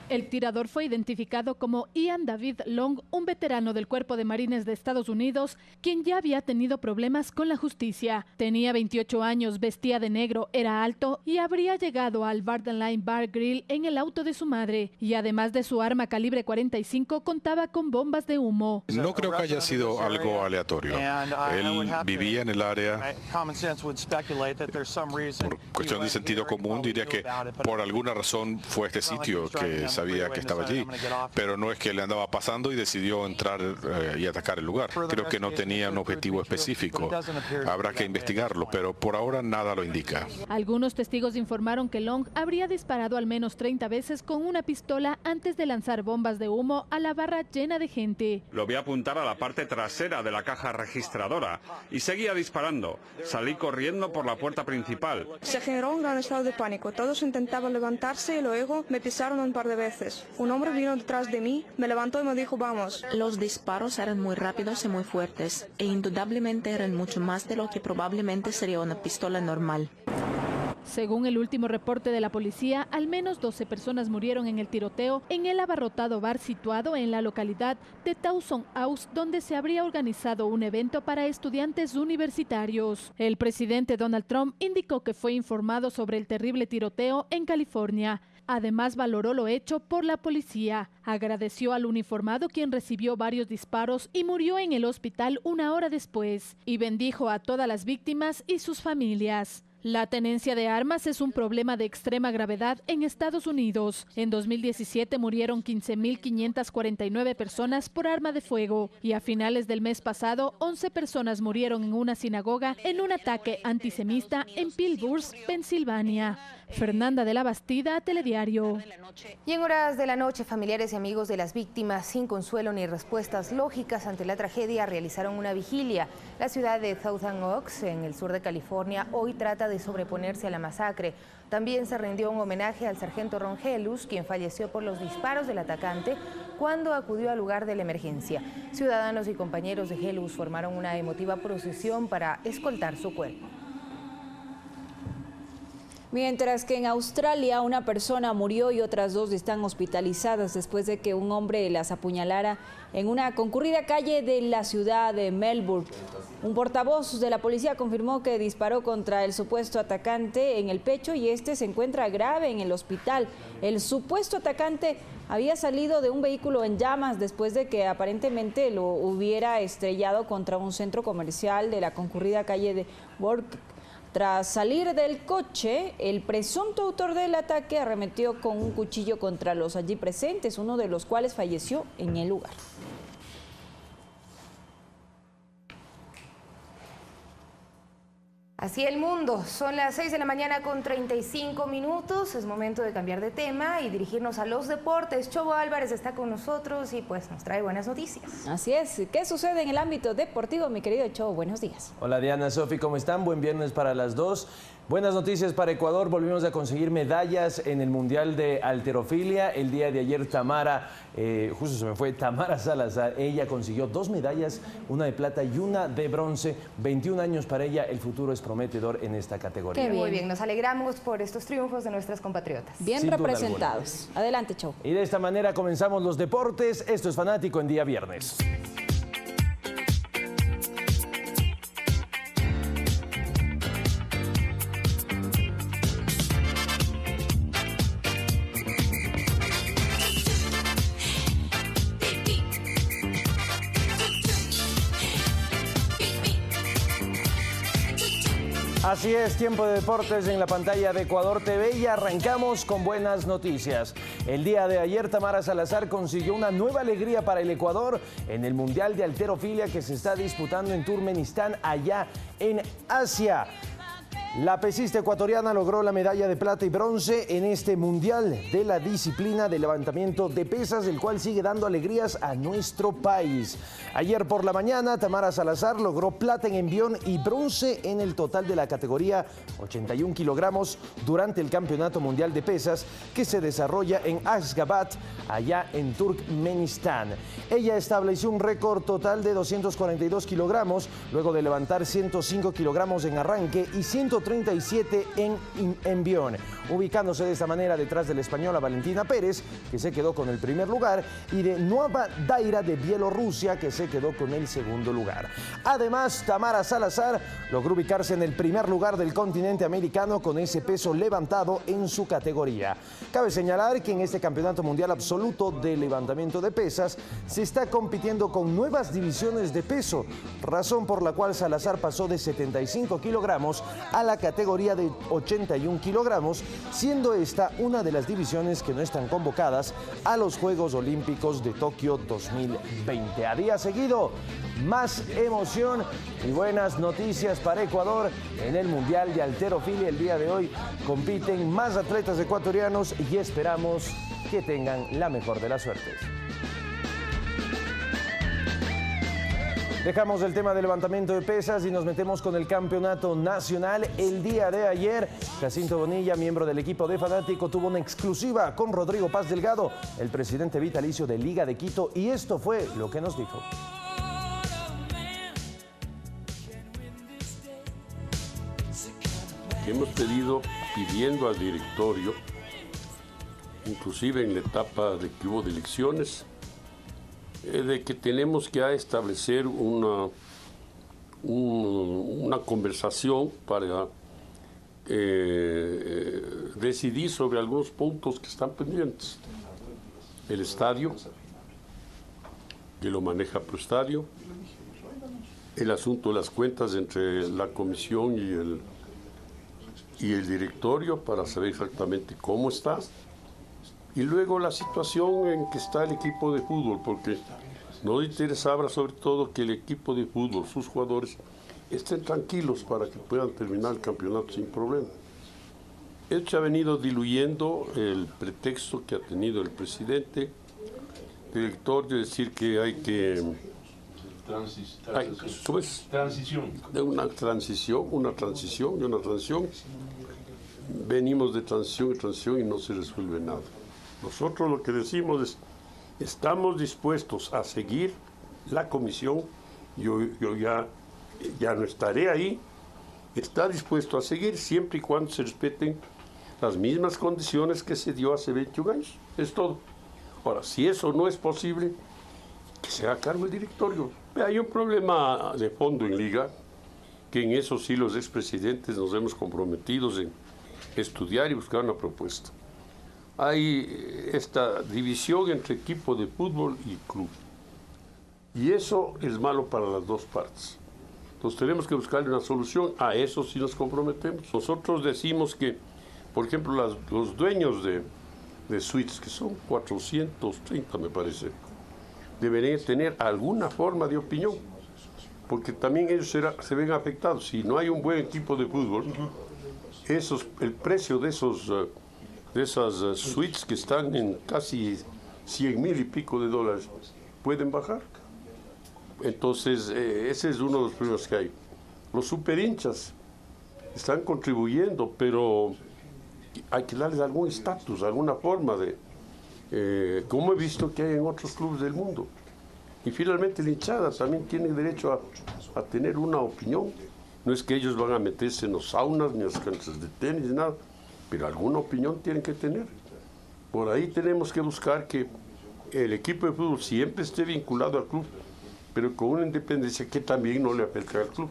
El tirador fue identificado como Ian David Long, un veterano del Cuerpo de Marines de Estados Unidos, quien ya había tenido problemas con la justicia. Tenía 28 años, vestía de negro, era alto y habría llegado al Bardenline Bar Grill en el auto de su madre. Y además de su arma calibre 45, contaba con bombas de humo. No creo que haya sido algo aleatorio. Él vivía en el área. Por cuestión de sentido común, diría que por alguna razón fue este sitio que sabía que estaba allí, pero no es que le andaba pasando y decidió entrar y atacar el lugar. Creo que no tenía un objetivo específico. Habrá que investigarlo, pero por ahora nada lo indica. Algunos testigos informaron que Long habría disparado al menos 30 veces con una pistola antes de lanzar bombas de humo a la barra llena de gente. Lo vi apuntar a la parte trasera de la caja registradora y seguía disparando. Salí corriendo por la puerta principal. Se generó un gran estado de pánico. Todos intentaban levantarse y luego me pisaron un par de veces. Un hombre vino detrás de mí, me levantó y me dijo, vamos. Los disparos eran muy rápidos y muy fuertes, e indudablemente eran mucho más de lo que probablemente sería una pistola normal. Según el último reporte de la policía, al menos 12 personas murieron en el tiroteo en el abarrotado bar situado en la localidad de Towson House, donde se habría organizado un evento para estudiantes universitarios. El presidente Donald Trump indicó que fue informado sobre el terrible tiroteo en California. Además, valoró lo hecho por la policía. Agradeció al uniformado, quien recibió varios disparos y murió en el hospital una hora después, y bendijo a todas las víctimas y sus familias. La tenencia de armas es un problema de extrema gravedad en Estados Unidos. En 2017 murieron 15.549 personas por arma de fuego y a finales del mes pasado 11 personas murieron en una sinagoga en un ataque antisemita en Pittsburgh, Pensilvania. Fernanda de la Bastida, Telediario. Y en horas de la noche, familiares y amigos de las víctimas, sin consuelo ni respuestas lógicas ante la tragedia, realizaron una vigilia. La ciudad de Thousand Oaks, en el sur de California, hoy trata de sobreponerse a la masacre. También se rindió un homenaje al sargento Ron Helus, quien falleció por los disparos del atacante cuando acudió al lugar de la emergencia. Ciudadanos y compañeros de Helus formaron una emotiva procesión para escoltar su cuerpo. Mientras que en Australia una persona murió y otras 2 están hospitalizadas después de que un hombre las apuñalara en una concurrida calle de la ciudad de Melbourne. Un portavoz de la policía confirmó que disparó contra el supuesto atacante en el pecho y este se encuentra grave en el hospital. El supuesto atacante había salido de un vehículo en llamas después de que aparentemente lo hubiera estrellado contra un centro comercial de la concurrida calle de Bourke. Tras salir del coche, el presunto autor del ataque arremetió con un cuchillo contra los allí presentes, uno de los cuales falleció en el lugar. Así el mundo, son las 6 de la mañana con 35 minutos, es momento de cambiar de tema y dirigirnos a los deportes. Chobo Álvarez está con nosotros y pues nos trae buenas noticias. Así es, ¿qué sucede en el ámbito deportivo, mi querido Chobo? Buenos días. Hola Diana, Sofi, ¿cómo están? Buen viernes para las dos. Buenas noticias para Ecuador, volvimos a conseguir medallas en el Mundial de Halterofilia. El día de ayer Tamara Salazar, ella consiguió 2 medallas, una de plata y una de bronce. 21 años para ella, el futuro es prometedor en esta categoría. Muy bien, nos alegramos por estos triunfos de nuestras compatriotas. Bien representados. Adelante, Chobo. Y de esta manera comenzamos los deportes. Esto es Fanático en día viernes. Así es, tiempo de deportes en la pantalla de Ecuador TV y arrancamos con buenas noticias. El día de ayer Tamara Salazar consiguió una nueva alegría para el Ecuador en el Mundial de Halterofilia que se está disputando en Turkmenistán, allá en Asia. La pesista ecuatoriana logró la medalla de plata y bronce en este mundial de la disciplina de levantamiento de pesas, el cual sigue dando alegrías a nuestro país. Ayer por la mañana, Tamara Salazar logró plata en envión y bronce en el total de la categoría 81 kilogramos durante el Campeonato Mundial de Pesas que se desarrolla en Ashgabat, allá en Turkmenistán. Ella estableció un récord total de 242 kilogramos, luego de levantar 105 kilogramos en arranque y 137 en envión, ubicándose de esta manera detrás de la española Valentina Pérez, que se quedó con el primer lugar, y de Nueva Daira de Bielorrusia, que se quedó con el segundo lugar. Además, Tamara Salazar logró ubicarse en el primer lugar del continente americano con ese peso levantado en su categoría. Cabe señalar que en este Campeonato Mundial Absoluto de Levantamiento de Pesas se está compitiendo con nuevas divisiones de peso, razón por la cual Salazar pasó de 75 kilogramos a la categoría de 81 kilogramos, siendo esta una de las divisiones que no están convocadas a los Juegos Olímpicos de Tokio 2020. A día seguido, más emoción y buenas noticias para Ecuador en el Mundial de Halterofilia. El día de hoy compiten más atletas ecuatorianos y esperamos que tengan la mejor de las suertes. Dejamos el tema del levantamiento de pesas y nos metemos con el campeonato nacional. El día de ayer, Jacinto Bonilla, miembro del equipo de Fanático, tuvo una exclusiva con Rodrigo Paz Delgado, el presidente vitalicio de Liga de Quito, y esto fue lo que nos dijo. Hemos pidiendo al directorio, inclusive en la etapa de que hubo de elecciones, de que tenemos que establecer una conversación para decidir sobre algunos puntos que están pendientes. El estadio, que lo maneja ProEstadio, el asunto de las cuentas entre la comisión y el directorio para saber exactamente cómo está. Y luego la situación en que está el equipo de fútbol, porque nos interesaba sobre todo que el equipo de fútbol, sus jugadores, estén tranquilos para que puedan terminar el campeonato sin problema. Esto ha venido diluyendo el pretexto que ha tenido el presidente, el director, de decir que hay que... ¿Cómo es? Transición. Una transición. Venimos de transición y no se resuelve nada. Nosotros lo que decimos es, estamos dispuestos a seguir la comisión, yo ya no estaré ahí, está dispuesto a seguir siempre y cuando se respeten las mismas condiciones que se dio hace 21 años. Es todo. Ahora, si eso no es posible, que se haga cargo el directorio. Hay un problema de fondo en Liga, que en eso sí los expresidentes nos hemos comprometido en estudiar y buscar una propuesta. Hay esta división entre equipo de fútbol y club. Y eso es malo para las dos partes. Entonces tenemos que buscarle una solución. A eso sí nos comprometemos. Nosotros decimos que, por ejemplo, los dueños de suites, que son 430 me parece, deberían tener alguna forma de opinión, porque también ellos se ven afectados. Si no hay un buen equipo de fútbol, el precio de esas suites que están en casi 100.000 y pico de dólares pueden bajar. Entonces, ese es uno de los problemas que hay. Los superhinchas están contribuyendo, pero hay que darles algún estatus, alguna forma de, como he visto que hay en otros clubes del mundo. Y finalmente la hinchada también tiene derecho a tener una opinión. No es que ellos van a meterse en los saunas, ni en las canchas de tenis, ni nada, pero alguna opinión tienen que tener. Por ahí tenemos que buscar que el equipo de fútbol siempre esté vinculado al club, pero con una independencia que también no le afecte al club.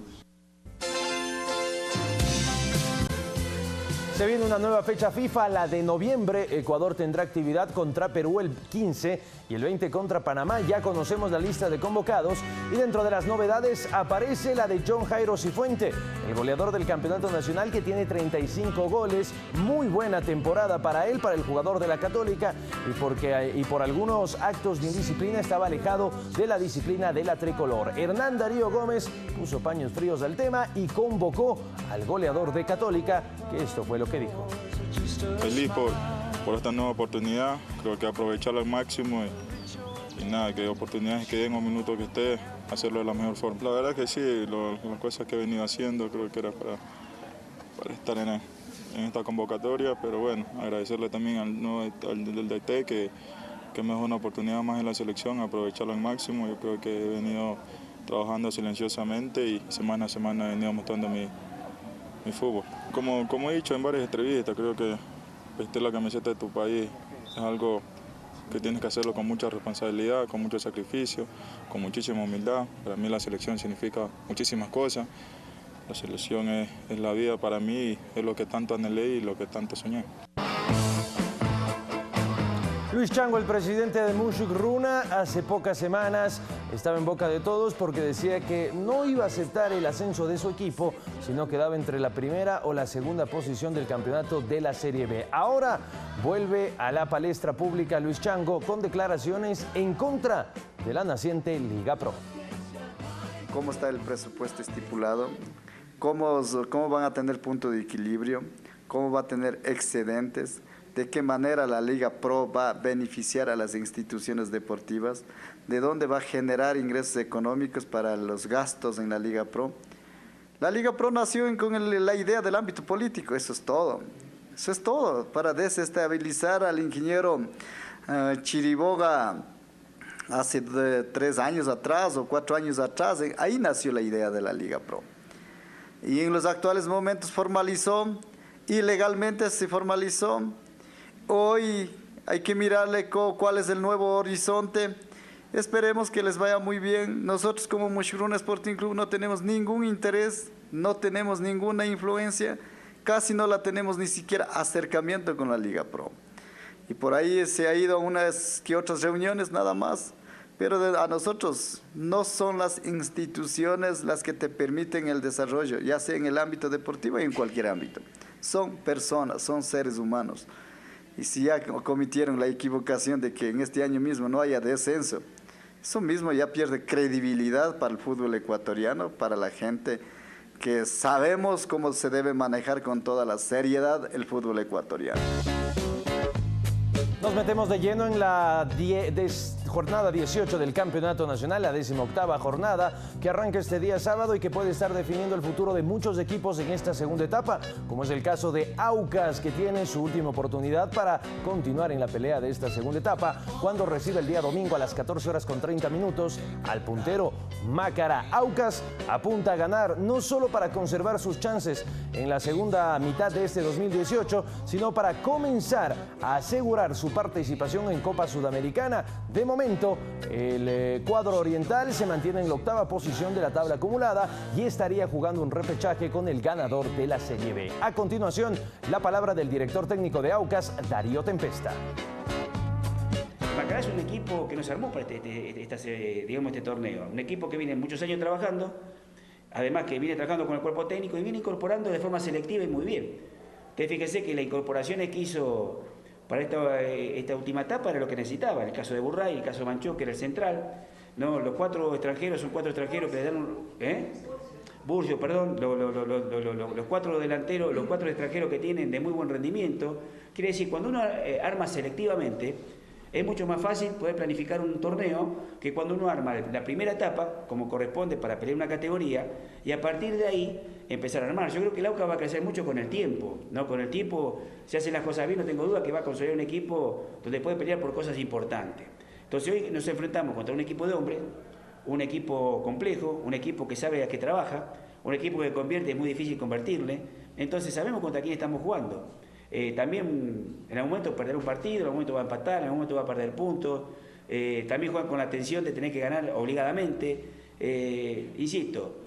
Se viene una nueva fecha FIFA, la de noviembre. Ecuador tendrá actividad contra Perú el 15 y el 20 contra Panamá. Ya conocemos la lista de convocados y dentro de las novedades aparece la de John Jairo Cifuente, el goleador del campeonato nacional que tiene 35 goles. Muy buena temporada para él, para el jugador de la Católica, y por algunos actos de indisciplina estaba alejado de la disciplina de la tricolor. Hernán Darío Gómez puso paños fríos al tema y convocó al goleador de Católica, que esto fue lo que dijo. Feliz por esta nueva oportunidad, creo que aprovecharla al máximo y nada, que oportunidades que den un minuto que esté, hacerlo de la mejor forma. La verdad que sí, las cosas que he venido haciendo creo que era para estar en esta convocatoria, pero bueno, agradecerle también al DT que me dejó una oportunidad más en la selección, aprovecharlo al máximo. Yo creo que he venido trabajando silenciosamente y semana a semana he venido mostrando mi fútbol. Como he dicho en varias entrevistas, creo que vestir la camiseta de tu país es algo que tienes que hacerlo con mucha responsabilidad, con mucho sacrificio, con muchísima humildad. Para mí la selección significa muchísimas cosas. La selección es la vida para mí, es lo que tanto anhelé y lo que tanto soñé. Luis Chango, el presidente de Mushuk Runa, hace pocas semanas estaba en boca de todos porque decía que no iba a aceptar el ascenso de su equipo, sino quedaba entre la primera o la segunda posición del campeonato de la Serie B. Ahora vuelve a la palestra pública Luis Chango con declaraciones en contra de la naciente Liga Pro. ¿Cómo está el presupuesto estipulado? ¿Cómo van a tener punto de equilibrio? ¿Cómo va a tener excedentes? ¿De qué manera la Liga Pro va a beneficiar a las instituciones deportivas? ¿De dónde va a generar ingresos económicos para los gastos en la Liga Pro? La Liga Pro nació con la idea del ámbito político, eso es todo. Eso es todo, para desestabilizar al ingeniero Chiriboga hace 3 años atrás o 4 años atrás. Ahí nació la idea de la Liga Pro. Y en los actuales momentos formalizó, ilegalmente se formalizó. Hoy hay que mirarle cuál es el nuevo horizonte. Esperemos que les vaya muy bien. Nosotros como Mushuk Runa Sporting Club no tenemos ningún interés, no tenemos ninguna influencia, casi no la tenemos ni siquiera acercamiento con la Liga Pro. Y por ahí se ha ido a unas que otras reuniones nada más, pero a nosotros no son las instituciones las que te permiten el desarrollo, ya sea en el ámbito deportivo y en cualquier ámbito. Son personas, son seres humanos. Y si ya cometieron la equivocación de que en este año mismo no haya descenso, eso mismo ya pierde credibilidad para el fútbol ecuatoriano, para la gente que sabemos cómo se debe manejar con toda la seriedad el fútbol ecuatoriano. Nos metemos de lleno en la jornada 18 del Campeonato Nacional, la 18ª jornada que arranca este día sábado y que puede estar definiendo el futuro de muchos equipos en esta segunda etapa, como es el caso de Aucas, que tiene su última oportunidad para continuar en la pelea de esta segunda etapa cuando recibe el día domingo a las 14:30 al puntero Macará. Aucas apunta a ganar no solo para conservar sus chances en la segunda mitad de este 2018, sino para comenzar a asegurar su participación en Copa Sudamericana. De momento, el cuadro oriental se mantiene en la 8ª posición de la tabla acumulada y estaría jugando un repechaje con el ganador de la Serie B. A continuación, la palabra del director técnico de Aucas, Darío Tempesta. Macará es un equipo que nos armó para este torneo. Un equipo que viene muchos años trabajando, además que viene trabajando con el cuerpo técnico y viene incorporando de forma selectiva y muy bien. Ustedes fíjense que las incorporaciones que hizo para esta última etapa era lo que necesitaba. El caso de Burray, el caso de Manchó, que era el central. No, los 4 extranjeros son 4 extranjeros que le dan Burgio, perdón, los 4 delanteros, los 4 extranjeros que tienen de muy buen rendimiento. Quiere decir, cuando uno arma selectivamente, es mucho más fácil poder planificar un torneo que cuando uno arma la primera etapa, como corresponde para pelear una categoría, y a partir de ahí empezar a armar. Yo creo que el Aucas va a crecer mucho con el tiempo, ¿no? Con el tiempo, si hacen las cosas bien, no tengo duda que va a construir un equipo donde puede pelear por cosas importantes. Entonces hoy nos enfrentamos contra un equipo de hombres, un equipo complejo, un equipo que sabe a qué trabaja, un equipo que convierte, es muy difícil convertirle. Entonces sabemos contra quién estamos jugando. También en algún momento perderá un partido, en algún momento va a empatar, en algún momento va a perder puntos. También juegan con la tensión de tener que ganar obligadamente. Insisto,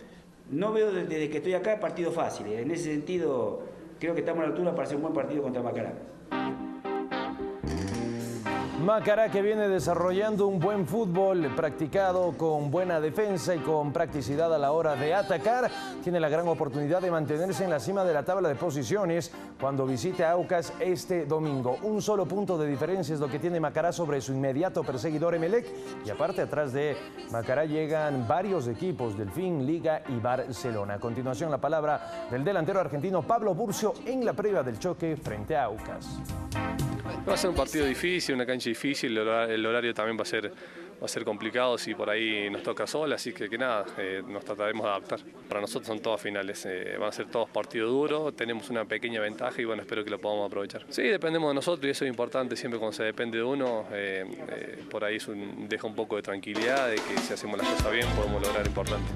no veo desde que estoy acá partidos fáciles. En ese sentido, creo que estamos a la altura para hacer un buen partido contra Macará. Macará, que viene desarrollando un buen fútbol practicado con buena defensa y con practicidad a la hora de atacar, tiene la gran oportunidad de mantenerse en la cima de la tabla de posiciones cuando visite a Aucas este domingo. Un solo punto de diferencia es lo que tiene Macará sobre su inmediato perseguidor Emelec, y aparte atrás de Macará llegan varios equipos, Delfín, Liga y Barcelona. A continuación, la palabra del delantero argentino Pablo Burcio en la previa del choque frente a Aucas. Va a ser un partido difícil, una cancha difícil, el horario también va a ser complicado si por ahí nos toca sola, así que nada, nos trataremos de adaptar. Para nosotros son todas finales, van a ser todos partidos duros, tenemos una pequeña ventaja y bueno, espero que lo podamos aprovechar. Sí, dependemos de nosotros y eso es importante, siempre cuando se depende de uno, por ahí deja un poco de tranquilidad de que si hacemos las cosas bien podemos lograr lo importante.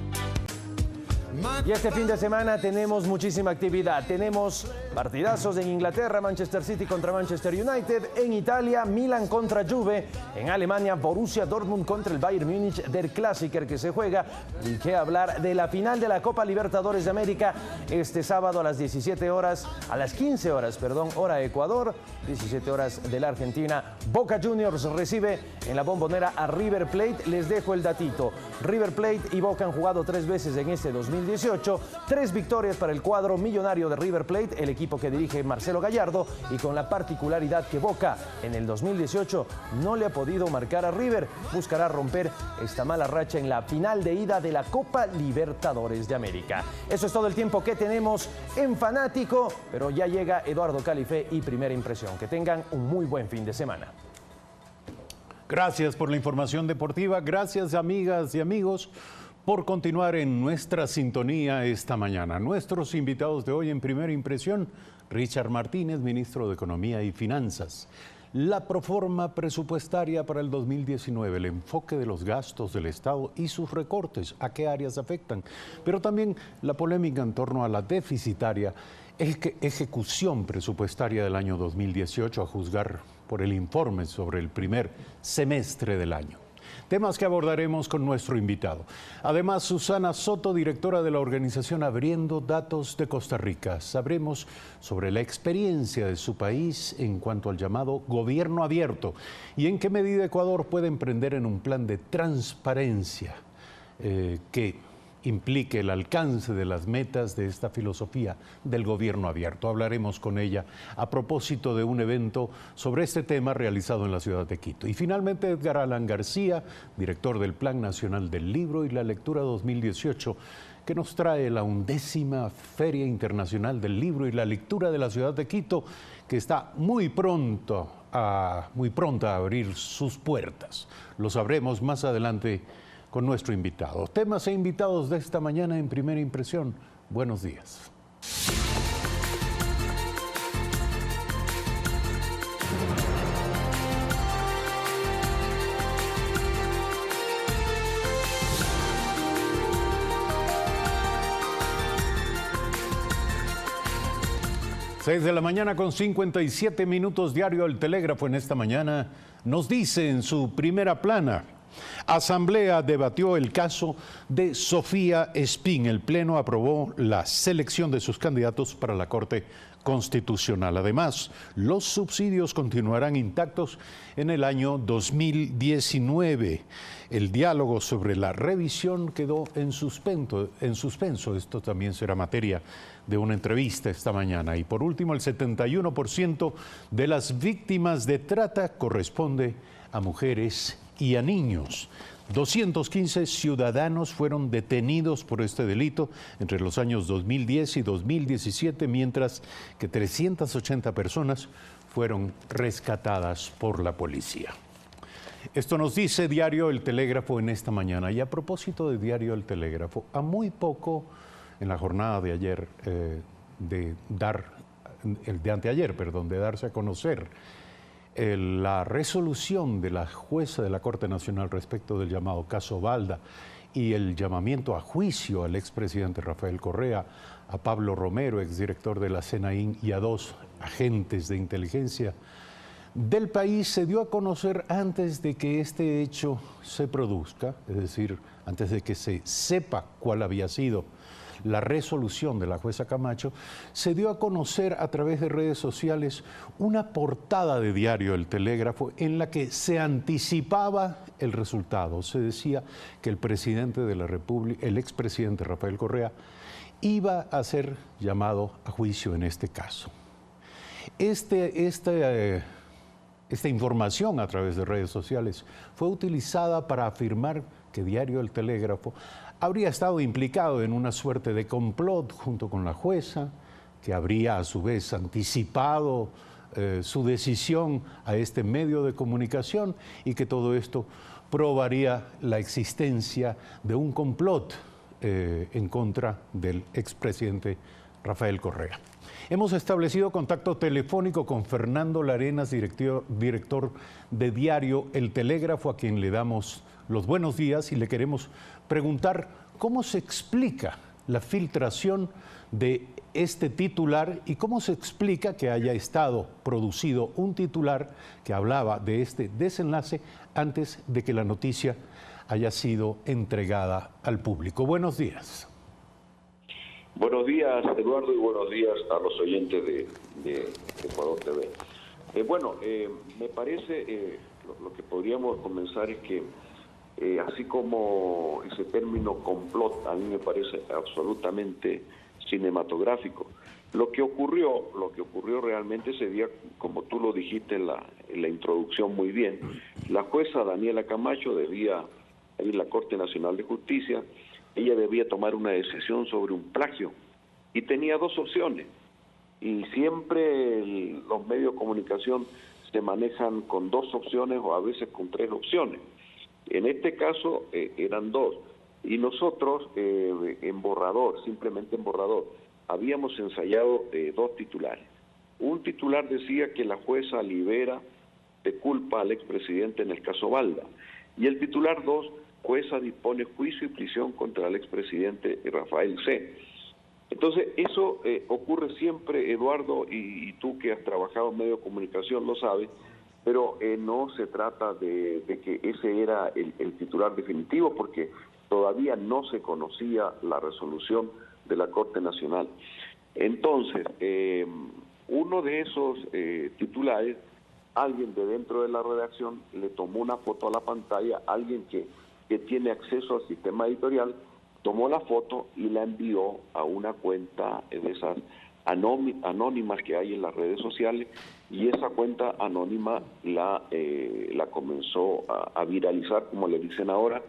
Y este fin de semana tenemos muchísima actividad. Tenemos partidazos en Inglaterra, Manchester City contra Manchester United. En Italia, Milan contra Juve. En Alemania, Borussia Dortmund contra el Bayern Múnich, del Clásiker que se juega. Y qué hablar de la final de la Copa Libertadores de América este sábado a las 15 horas, hora Ecuador, 17 horas de la Argentina. Boca Juniors recibe en la Bombonera a River Plate. Les dejo el datito. River Plate y Boca han jugado 3 veces en este 2018, 3 victorias para el cuadro millonario de River Plate, el equipo que dirige Marcelo Gallardo, y con la particularidad que Boca en el 2018 no le ha podido marcar a River. Buscará romper esta mala racha en la final de ida de la Copa Libertadores de América. Eso es todo el tiempo que tenemos en Fanático, pero ya llega Eduardo Califé y Primera Impresión. Que tengan un muy buen fin de semana. Gracias por la información deportiva, gracias amigas y amigos por continuar en nuestra sintonía esta mañana. Nuestros invitados de hoy en Primera Impresión, Richard Martínez, ministro de Economía y Finanzas. La proforma presupuestaria para el 2019, el enfoque de los gastos del Estado y sus recortes, a qué áreas afectan, pero también la polémica en torno a la deficitaria ejecución presupuestaria del año 2018, a juzgar por el informe sobre el primer semestre del año. Temas que abordaremos con nuestro invitado. Además, Susana Soto, directora de la organización Abriendo Datos de Costa Rica. Sabremos sobre la experiencia de su país en cuanto al llamado gobierno abierto y en qué medida Ecuador puede emprender en un plan de transparencia que implique el alcance de las metas de esta filosofía del gobierno abierto. Hablaremos con ella a propósito de un evento sobre este tema realizado en la ciudad de Quito. Y finalmente Edgar Alan García, director del Plan Nacional del Libro y la Lectura 2018, que nos trae la 11ª Feria Internacional del Libro y la Lectura de la ciudad de Quito, que está muy pronto muy pronta a abrir sus puertas. Lo sabremos más adelante con nuestro invitado. Temas e invitados de esta mañana en Primera Impresión. Buenos días. Seis de la mañana con 57 minutos. Diario El Telégrafo en esta mañana nos dice en su primera plana: Asamblea debatió el caso de Sofía Espín. El Pleno aprobó la selección de sus candidatos para la Corte Constitucional. Además, los subsidios continuarán intactos en el año 2019. El diálogo sobre la revisión quedó en suspenso. Esto también será materia de una entrevista esta mañana. Y por último, el 71% de las víctimas de trata corresponde a mujeres y a niños. 215 ciudadanos fueron detenidos por este delito entre los años 2010 y 2017, mientras que 380 personas fueron rescatadas por la policía. Esto nos dice Diario El Telégrafo en esta mañana. Y a propósito de Diario El Telégrafo, a muy poco en la jornada de ayer, de darse a conocer la resolución de la jueza de la Corte Nacional respecto del llamado caso Balda y el llamamiento a juicio al expresidente Rafael Correa, a Pablo Romero, exdirector de la CENAIN, y a 2 agentes de inteligencia del país, se dio a conocer antes de que este hecho se produzca, es decir, antes de que se sepa cuál había sido la resolución de la jueza Camacho, se dio a conocer a través de redes sociales una portada de Diario El Telégrafo en la que se anticipaba el resultado. Se decía que el presidente de la República, el expresidente Rafael Correa, iba a ser llamado a juicio en este caso. Esta información a través de redes sociales fue utilizada para afirmar que Diario El Telégrafo habría estado implicado en una suerte de complot junto con la jueza, que habría a su vez anticipado su decisión a este medio de comunicación, y que todo esto probaría la existencia de un complot en contra del expresidente Rafael Correa. Hemos establecido contacto telefónico con Fernando Larenas, director de Diario El Telégrafo, a quien le damos los buenos días y le queremos preguntar cómo se explica la filtración de este titular y cómo se explica que haya estado producido un titular que hablaba de este desenlace antes de que la noticia haya sido entregada al público. Buenos días. Buenos días, Eduardo, y buenos días a los oyentes de Ecuador TV. Me parece, lo que podríamos comenzar es que así como ese término complot a mí me parece absolutamente cinematográfico. Lo que ocurrió realmente ese día, como tú lo dijiste en la introducción muy bien, la jueza Daniela Camacho debía ir a la Corte Nacional de Justicia. Ella debía tomar una decisión sobre un plagio y tenía 2 opciones, y siempre los medios de comunicación se manejan con 2 opciones o a veces con 3 opciones. En este caso eran 2, y nosotros simplemente en borrador, habíamos ensayado 2 titulares. Un titular decía que la jueza libera de culpa al expresidente en el caso Balda, y el titular 2, jueza dispone juicio y prisión contra el expresidente Rafael C. Entonces, eso ocurre siempre, Eduardo, y tú que has trabajado en medio de comunicación lo sabes, pero no se trata de que ese era el titular definitivo, porque todavía no se conocía la resolución de la Corte Nacional. Entonces, uno de esos titulares, alguien de dentro de la redacción le tomó una foto a la pantalla, alguien que tiene acceso al sistema editorial, tomó la foto y la envió a una cuenta de esas anónimas que hay en las redes sociales, y esa cuenta anónima la comenzó a viralizar, como le dicen ahora,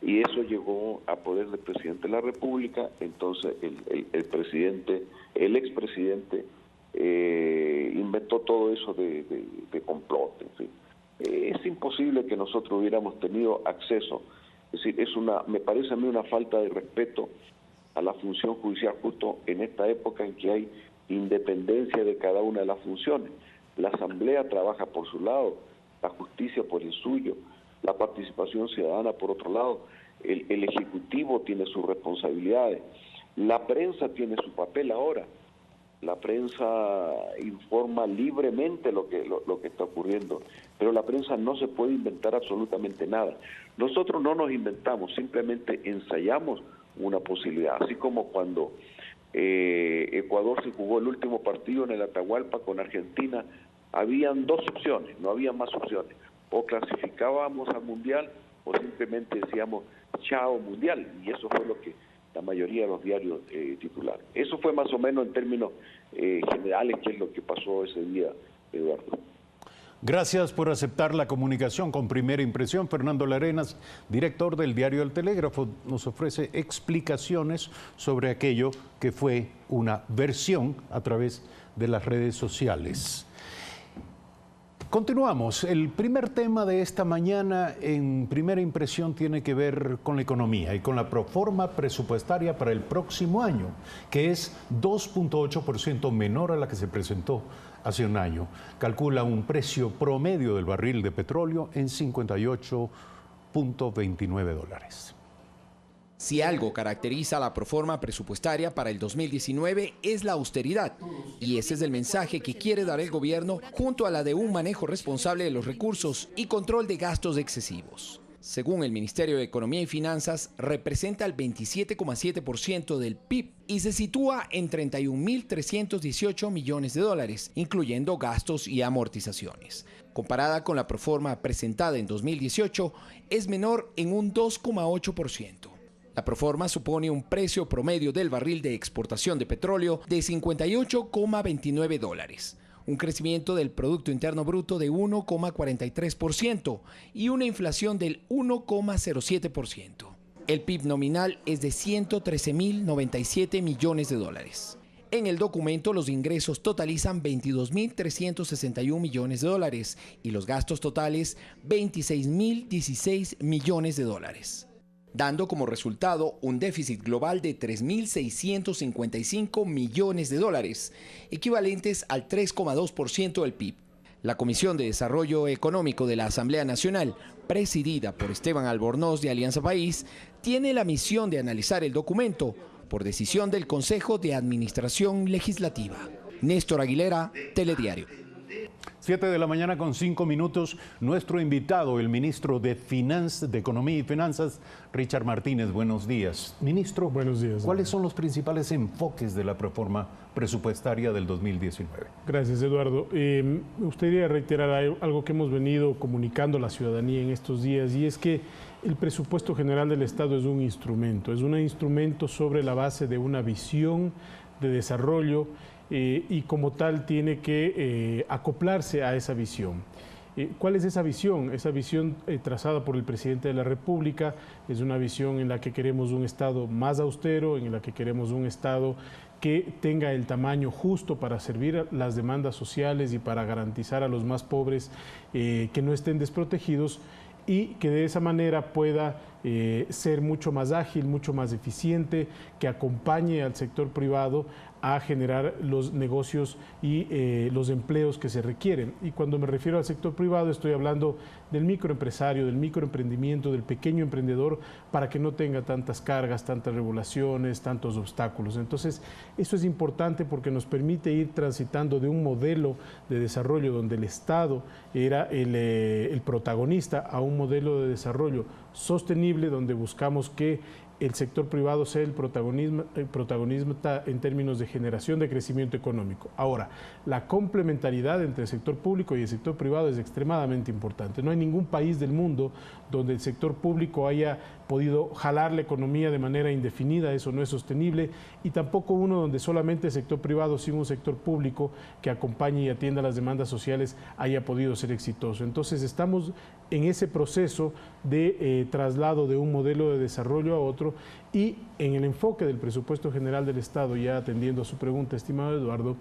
y eso llegó a poder del presidente de la República. Entonces el expresidente inventó todo eso de complot, en fin. Es imposible que nosotros hubiéramos tenido acceso. Es decir, me parece a mí una falta de respeto a la función judicial justo en esta época en que hay independencia de cada una de las funciones. La Asamblea trabaja por su lado, la justicia por el suyo, la participación ciudadana por otro lado, el Ejecutivo tiene sus responsabilidades, la prensa tiene su papel ahora, la prensa informa libremente lo que está ocurriendo, pero la prensa no se puede inventar absolutamente nada. Nosotros no nos inventamos, simplemente ensayamos una posibilidad, así como cuando Ecuador se jugó el último partido en el Atahualpa con Argentina, habían dos opciones, no había más opciones, o clasificábamos al Mundial o simplemente decíamos chao Mundial, y eso fue lo que la mayoría de los diarios titularon. Eso fue más o menos en términos generales que es lo que pasó ese día, Eduardo. Gracias por aceptar la comunicación con Primera Impresión. Fernando Larenas, director del diario El Telégrafo, nos ofrece explicaciones sobre aquello que fue una versión a través de las redes sociales. Continuamos. El primer tema de esta mañana en Primera Impresión tiene que ver con la economía y con la proforma presupuestaria para el próximo año, que es 2.8% menor a la que se presentó hace un año. Calcula un precio promedio del barril de petróleo en $58.29. Si algo caracteriza la proforma presupuestaria para el 2019 es la austeridad, y ese es el mensaje que quiere dar el gobierno junto a la de un manejo responsable de los recursos y control de gastos excesivos. Según el Ministerio de Economía y Finanzas, representa el 27,7% del PIB y se sitúa en 31.318 millones de dólares, incluyendo gastos y amortizaciones. Comparada con la proforma presentada en 2018, es menor en un 2,8%. La proforma supone un precio promedio del barril de exportación de petróleo de $58,29, un crecimiento del Producto Interno Bruto de 1,43% y una inflación del 1,07%. El PIB nominal es de 113.097 millones de dólares. En el documento, los ingresos totalizan 22.361 millones de dólares y los gastos totales 26.016 millones de dólares, dando como resultado un déficit global de 3.655 millones de dólares, equivalentes al 3,2% del PIB. La Comisión de Desarrollo Económico de la Asamblea Nacional, presidida por Esteban Albornoz de Alianza País, tiene la misión de analizar el documento por decisión del Consejo de Administración Legislativa. Néstor Aguilera, Telediario. 7 de la mañana con 5 minutos. Nuestro invitado, el ministro de Economía y Finanzas, Richard Martínez. Buenos días. Ministro, buenos días. ¿Cuáles son los principales enfoques de la proforma presupuestaria del 2019? Gracias, Eduardo. Me gustaría reiterar algo que hemos venido comunicando a la ciudadanía en estos días, y es que el presupuesto general del Estado es un instrumento sobre la base de una visión de desarrollo y como tal tiene que acoplarse a esa visión. ¿Cuál es esa visión? Esa visión trazada por el presidente de la República es una visión en la que queremos un Estado más austero, en la que queremos un Estado que tenga el tamaño justo para servir a las demandas sociales y para garantizar a los más pobres que no estén desprotegidos, y que de esa manera pueda ser mucho más ágil, mucho más eficiente, que acompañe al sector privado a generar los negocios y los empleos que se requieren. Y cuando me refiero al sector privado estoy hablando del microempresario, del microemprendimiento, del pequeño emprendedor, para que no tenga tantas cargas, tantas regulaciones, tantos obstáculos. Entonces, eso es importante porque nos permite ir transitando de un modelo de desarrollo donde el Estado era el protagonista a un modelo de desarrollo sostenible donde buscamos que el sector privado sea el protagonista en términos de generación de crecimiento económico. Ahora, la complementariedad entre el sector público y el sector privado es extremadamente importante. No hay ningún país del mundo donde el sector público haya podido jalar la economía de manera indefinida, eso no es sostenible, y tampoco uno donde solamente el sector privado sin un sector público que acompañe y atienda las demandas sociales haya podido ser exitoso. Entonces estamos en ese proceso de traslado de un modelo de desarrollo a otro, otro. Y en el enfoque del presupuesto general del Estado, ya atendiendo a su pregunta, estimado Eduardo,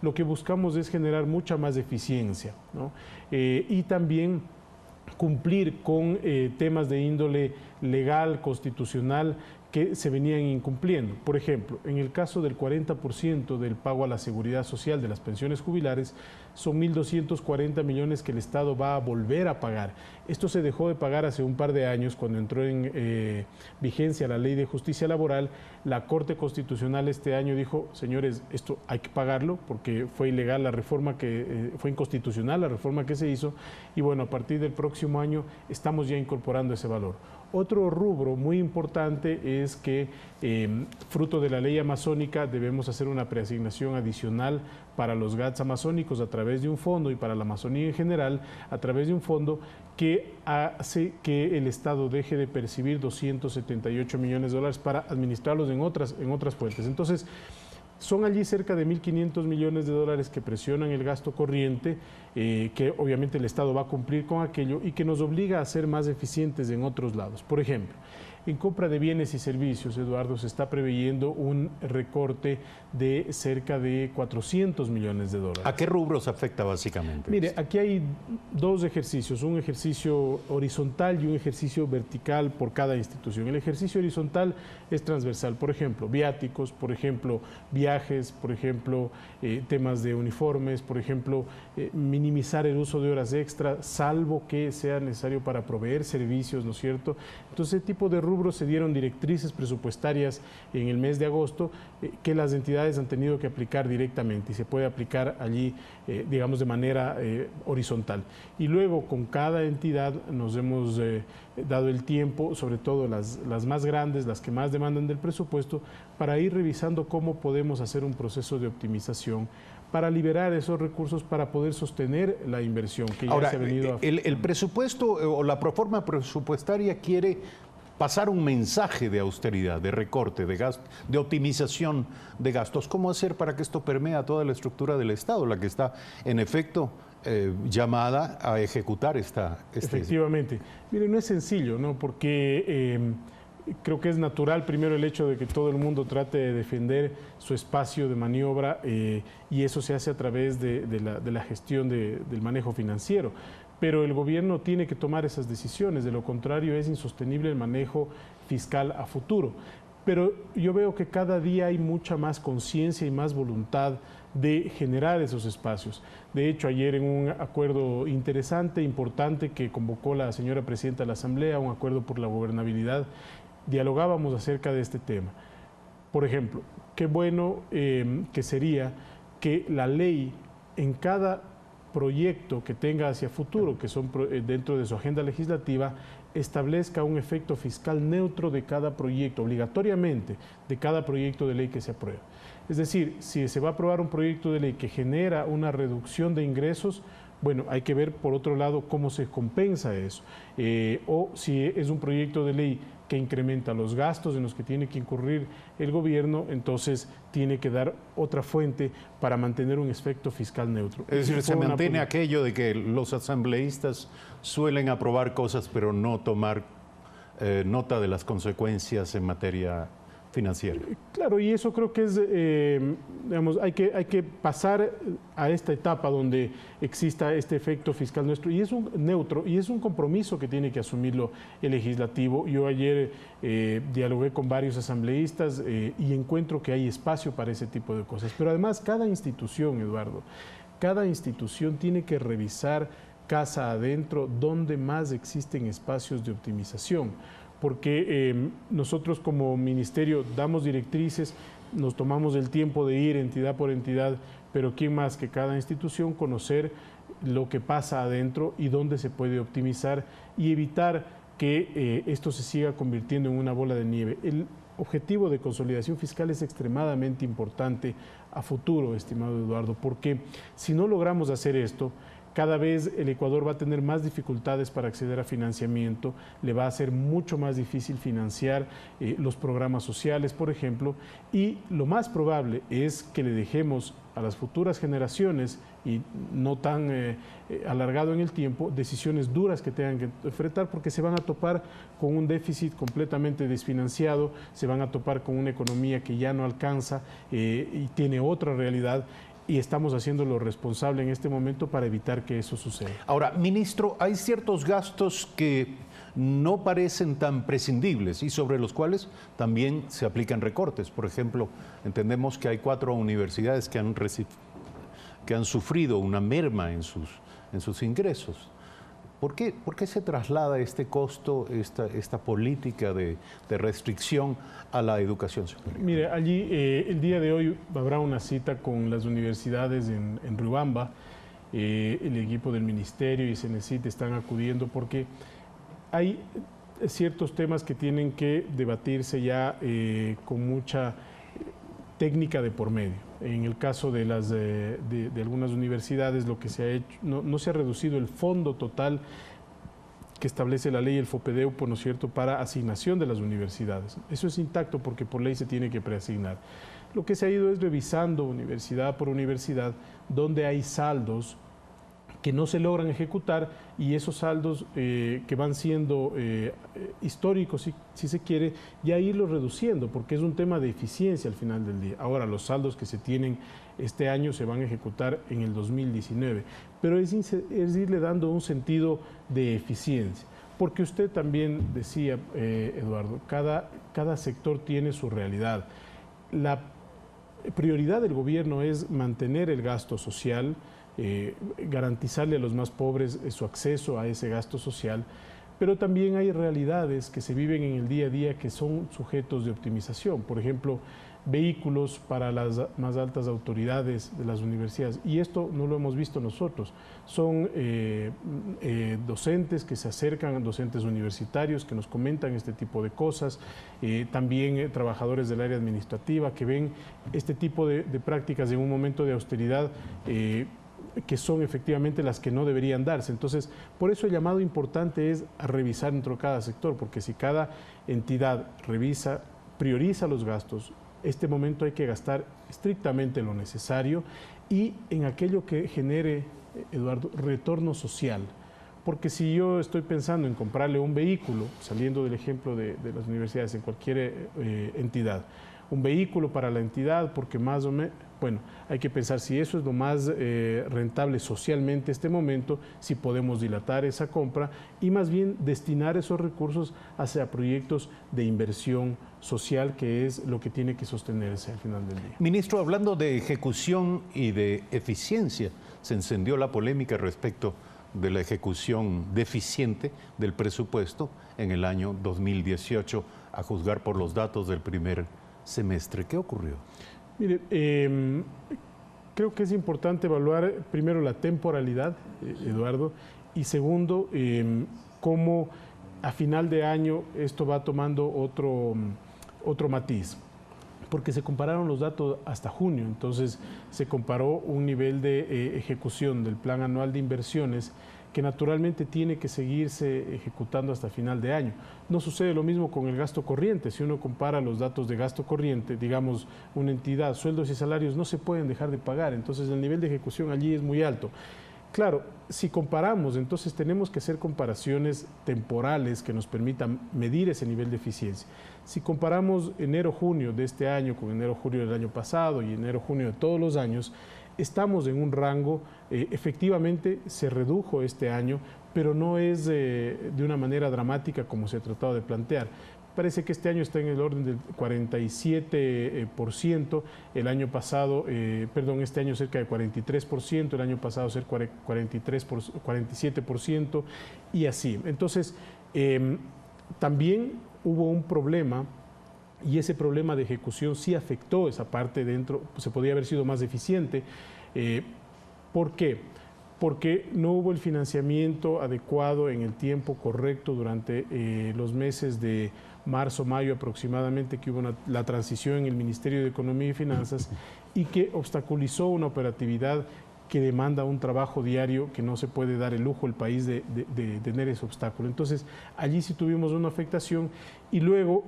lo que buscamos es generar mucha más eficiencia, ¿no? Y también cumplir con temas de índole legal, constitucional, que se venían incumpliendo. Por ejemplo, en el caso del 40% del pago a la seguridad social de las pensiones jubilares, son 1.240 millones que el Estado va a volver a pagar. Esto se dejó de pagar hace un par de años, cuando entró en vigencia la Ley de Justicia Laboral. La Corte Constitucional este año dijo, señores, esto hay que pagarlo porque fue ilegal la reforma fue inconstitucional la reforma que se hizo, y bueno, a partir del próximo año estamos ya incorporando ese valor. Otro rubro muy importante es que, fruto de la ley amazónica, debemos hacer una preasignación adicional para los GATS amazónicos a través de un fondo, y para la Amazonía en general a través de un fondo que hace que el Estado deje de percibir 278 millones de dólares para administrarlos en otras fuentes. Entonces, son allí cerca de 1.500 millones de dólares que presionan el gasto corriente, que obviamente el Estado va a cumplir con aquello y que nos obliga a ser más eficientes en otros lados. Por ejemplo, en compra de bienes y servicios, Eduardo, se está preveyendo un recorte de cerca de 400 millones de dólares. ¿A qué rubros afecta básicamente? Mire, aquí hay dos ejercicios, un ejercicio horizontal y un ejercicio vertical por cada institución. El ejercicio horizontal es transversal, por ejemplo, viáticos, por ejemplo, viajes, por ejemplo, temas de uniformes, por ejemplo, minimizar el uso de horas extra, salvo que sea necesario para proveer servicios, ¿no es cierto? Entonces, ese tipo de rubros se dieron directrices presupuestarias en el mes de agosto que las entidades han tenido que aplicar directamente, y se puede aplicar allí, digamos, de manera horizontal. Y luego, con cada entidad nos hemos dado el tiempo, sobre todo las más grandes, las que más demandan del presupuesto, para ir revisando cómo podemos hacer un proceso de optimización para liberar esos recursos para poder sostener la inversión que ya se ha venido. El presupuesto o la proforma presupuestaria quiere pasar un mensaje de austeridad, de recorte, de gasto, de optimización de gastos. ¿Cómo hacer para que esto permee a toda la estructura del Estado, la que está en efecto llamada a ejecutar Efectivamente. Mire, no es sencillo, ¿no? Porque creo que es natural primero el hecho de que todo el mundo trate de defender su espacio de maniobra, y eso se hace a través de la gestión del manejo financiero. Pero el gobierno tiene que tomar esas decisiones, de lo contrario es insostenible el manejo fiscal a futuro. Pero yo veo que cada día hay mucha más conciencia y más voluntad de generar esos espacios. De hecho, ayer en un acuerdo interesante, importante, que convocó la señora presidenta de la Asamblea, un acuerdo por la gobernabilidad, dialogábamos acerca de este tema. Por ejemplo, qué bueno que sería que la ley en cada proyecto que tenga hacia futuro, que son dentro de su agenda legislativa, establezca un efecto fiscal neutro de cada proyecto, obligatoriamente de cada proyecto de ley que se apruebe. Es decir, si se va a aprobar un proyecto de ley que genera una reducción de ingresos, bueno, hay que ver por otro lado cómo se compensa eso. O si es un proyecto de ley que incrementa los gastos en los que tiene que incurrir el gobierno, entonces tiene que dar otra fuente para mantener un efecto fiscal neutro. Es decir, se mantiene aquello de que los asambleístas suelen aprobar cosas pero no tomar nota de las consecuencias en materia financiera. Claro, y eso creo que es, digamos, hay que pasar a esta etapa donde exista este efecto fiscal nuestro, y es un neutro, y es un compromiso que tiene que asumirlo el legislativo. Yo ayer dialogué con varios asambleístas y encuentro que hay espacio para ese tipo de cosas. Pero además, cada institución, Eduardo, cada institución tiene que revisar casa adentro dónde más existen espacios de optimización, porque nosotros como ministerio damos directrices, nos tomamos el tiempo de ir entidad por entidad, pero quién más que cada institución conocer lo que pasa adentro y dónde se puede optimizar y evitar que esto se siga convirtiendo en una bola de nieve. El objetivo de consolidación fiscal es extremadamente importante a futuro, estimado Eduardo, porque si no logramos hacer esto, cada vez el Ecuador va a tener más dificultades para acceder a financiamiento, le va a ser mucho más difícil financiar los programas sociales, por ejemplo, y lo más probable es que le dejemos a las futuras generaciones, y no tan alargado en el tiempo, decisiones duras que tengan que enfrentar, porque se van a topar con un déficit completamente desfinanciado, se van a topar con una economía que ya no alcanza y tiene otra realidad, y estamos haciendo lo responsable en este momento para evitar que eso suceda. Ahora, ministro, hay ciertos gastos que no parecen tan prescindibles y sobre los cuales también se aplican recortes. Por ejemplo, entendemos que hay 4 universidades que han sufrido una merma en sus ingresos. ¿Por qué se traslada este costo, esta política de restricción a la educación superior? Mire, allí el día de hoy habrá una cita con las universidades en Riobamba. El equipo del Ministerio y CENESID están acudiendo porque hay ciertos temas que tienen que debatirse ya con mucha técnica de por medio. En el caso de algunas universidades, lo que se ha hecho, no se ha reducido el fondo total que establece la ley, el FOPEDEUPO, ¿no es cierto?, para asignación de las universidades. Eso es intacto porque por ley se tiene que preasignar. Lo que se ha ido es revisando universidad por universidad donde hay saldos que no se logran ejecutar, y esos saldos que van siendo históricos, si se quiere, ya irlos reduciendo, porque es un tema de eficiencia al final del día. Ahora, los saldos que se tienen este año se van a ejecutar en el 2019, pero es irle dando un sentido de eficiencia, porque usted también decía, Eduardo, cada sector tiene su realidad. La prioridad del gobierno es mantener el gasto social, garantizarle a los más pobres su acceso a ese gasto social, pero también hay realidades que se viven en el día a día que son sujetos de optimización. Por ejemplo, vehículos para las más altas autoridades de las universidades, y esto no lo hemos visto nosotros. Son docentes que se acercan, docentes universitarios que nos comentan este tipo de cosas, también trabajadores del área administrativa que ven este tipo de prácticas en un momento de austeridad que son efectivamente las que no deberían darse. Entonces, por eso el llamado importante es a revisar dentro de cada sector, porque si cada entidad prioriza los gastos, este momento hay que gastar estrictamente lo necesario y en aquello que genere, Eduardo, retorno social. Porque si yo estoy pensando en comprarle un vehículo, saliendo del ejemplo de las universidades en cualquier entidad, un vehículo para la entidad, porque más o menos, bueno, hay que pensar si eso es lo más rentable socialmente este momento, si podemos dilatar esa compra y más bien destinar esos recursos hacia proyectos de inversión social, que es lo que tiene que sostenerse al final del día. Ministro, hablando de ejecución y de eficiencia, se encendió la polémica respecto de la ejecución deficiente del presupuesto en el año 2018, a juzgar por los datos del primer semestre. ¿Qué ocurrió? Mire, creo que es importante evaluar primero la temporalidad, Eduardo, y segundo, cómo a final de año esto va tomando otro matiz, porque se compararon los datos hasta junio, entonces se comparó un nivel de ejecución del Plan Anual de Inversiones que naturalmente tiene que seguirse ejecutando hasta final de año. No sucede lo mismo con el gasto corriente. Si uno compara los datos de gasto corriente, digamos, una entidad, sueldos y salarios no se pueden dejar de pagar, entonces el nivel de ejecución allí es muy alto. Claro, si comparamos, entonces tenemos que hacer comparaciones temporales que nos permitan medir ese nivel de eficiencia. Si comparamos enero-junio de este año con enero-junio del año pasado y enero-junio de todos los años, estamos en un rango, efectivamente se redujo este año, pero no es de una manera dramática como se ha tratado de plantear. Parece que este año está en el orden del 47%, el año pasado, este año cerca de 43%, el año pasado cerca de 47% y así. Entonces, también hubo un problema y ese problema de ejecución sí afectó esa parte dentro, se podía haber sido más eficiente. ¿Por qué? Porque no hubo el financiamiento adecuado en el tiempo correcto durante los meses de marzo, mayo aproximadamente, que hubo la transición en el Ministerio de Economía y Finanzas y que obstaculizó una operatividad que demanda un trabajo diario que no se puede dar el lujo el país de tener ese obstáculo. Entonces, allí sí tuvimos una afectación y luego,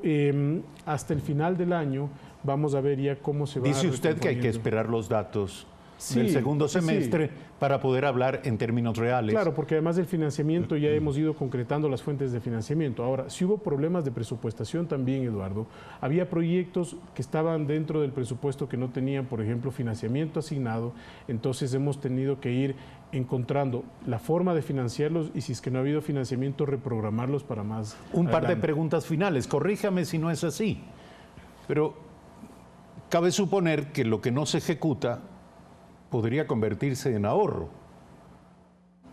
hasta el final del año, vamos a ver ya cómo se va. Dice usted que hay que esperar los datos del segundo semestre para poder hablar en términos reales. Claro, porque además del financiamiento ya hemos ido concretando las fuentes de financiamiento. Ahora, si hubo problemas de presupuestación también, Eduardo, había proyectos que estaban dentro del presupuesto que no tenían, por ejemplo, financiamiento asignado, entonces hemos tenido que ir encontrando la forma de financiarlos y si es que no ha habido financiamiento, reprogramarlos para más Un par de adelante. preguntas finales, corríjame si no es así, pero cabe suponer que lo que no se ejecuta podría convertirse en ahorro.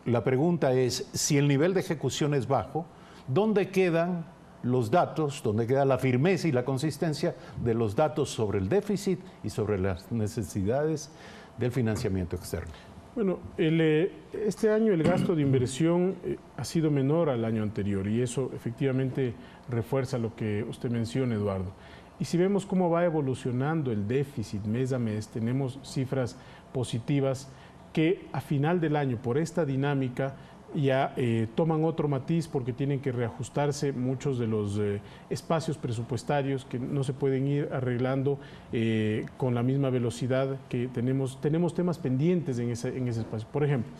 La pregunta es, si el nivel de ejecución es bajo, ¿dónde quedan los datos, dónde queda la firmeza y la consistencia de los datos sobre el déficit y sobre las necesidades del financiamiento externo? Bueno, este año el gasto de inversión ha sido menor al año anterior y eso efectivamente refuerza lo que usted menciona, Eduardo. Y si vemos cómo va evolucionando el déficit mes a mes, tenemos cifras positivas que a final del año, por esta dinámica, ya toman otro matiz porque tienen que reajustarse muchos de los espacios presupuestarios que no se pueden ir arreglando con la misma velocidad que tenemos temas pendientes en ese espacio. Por ejemplo,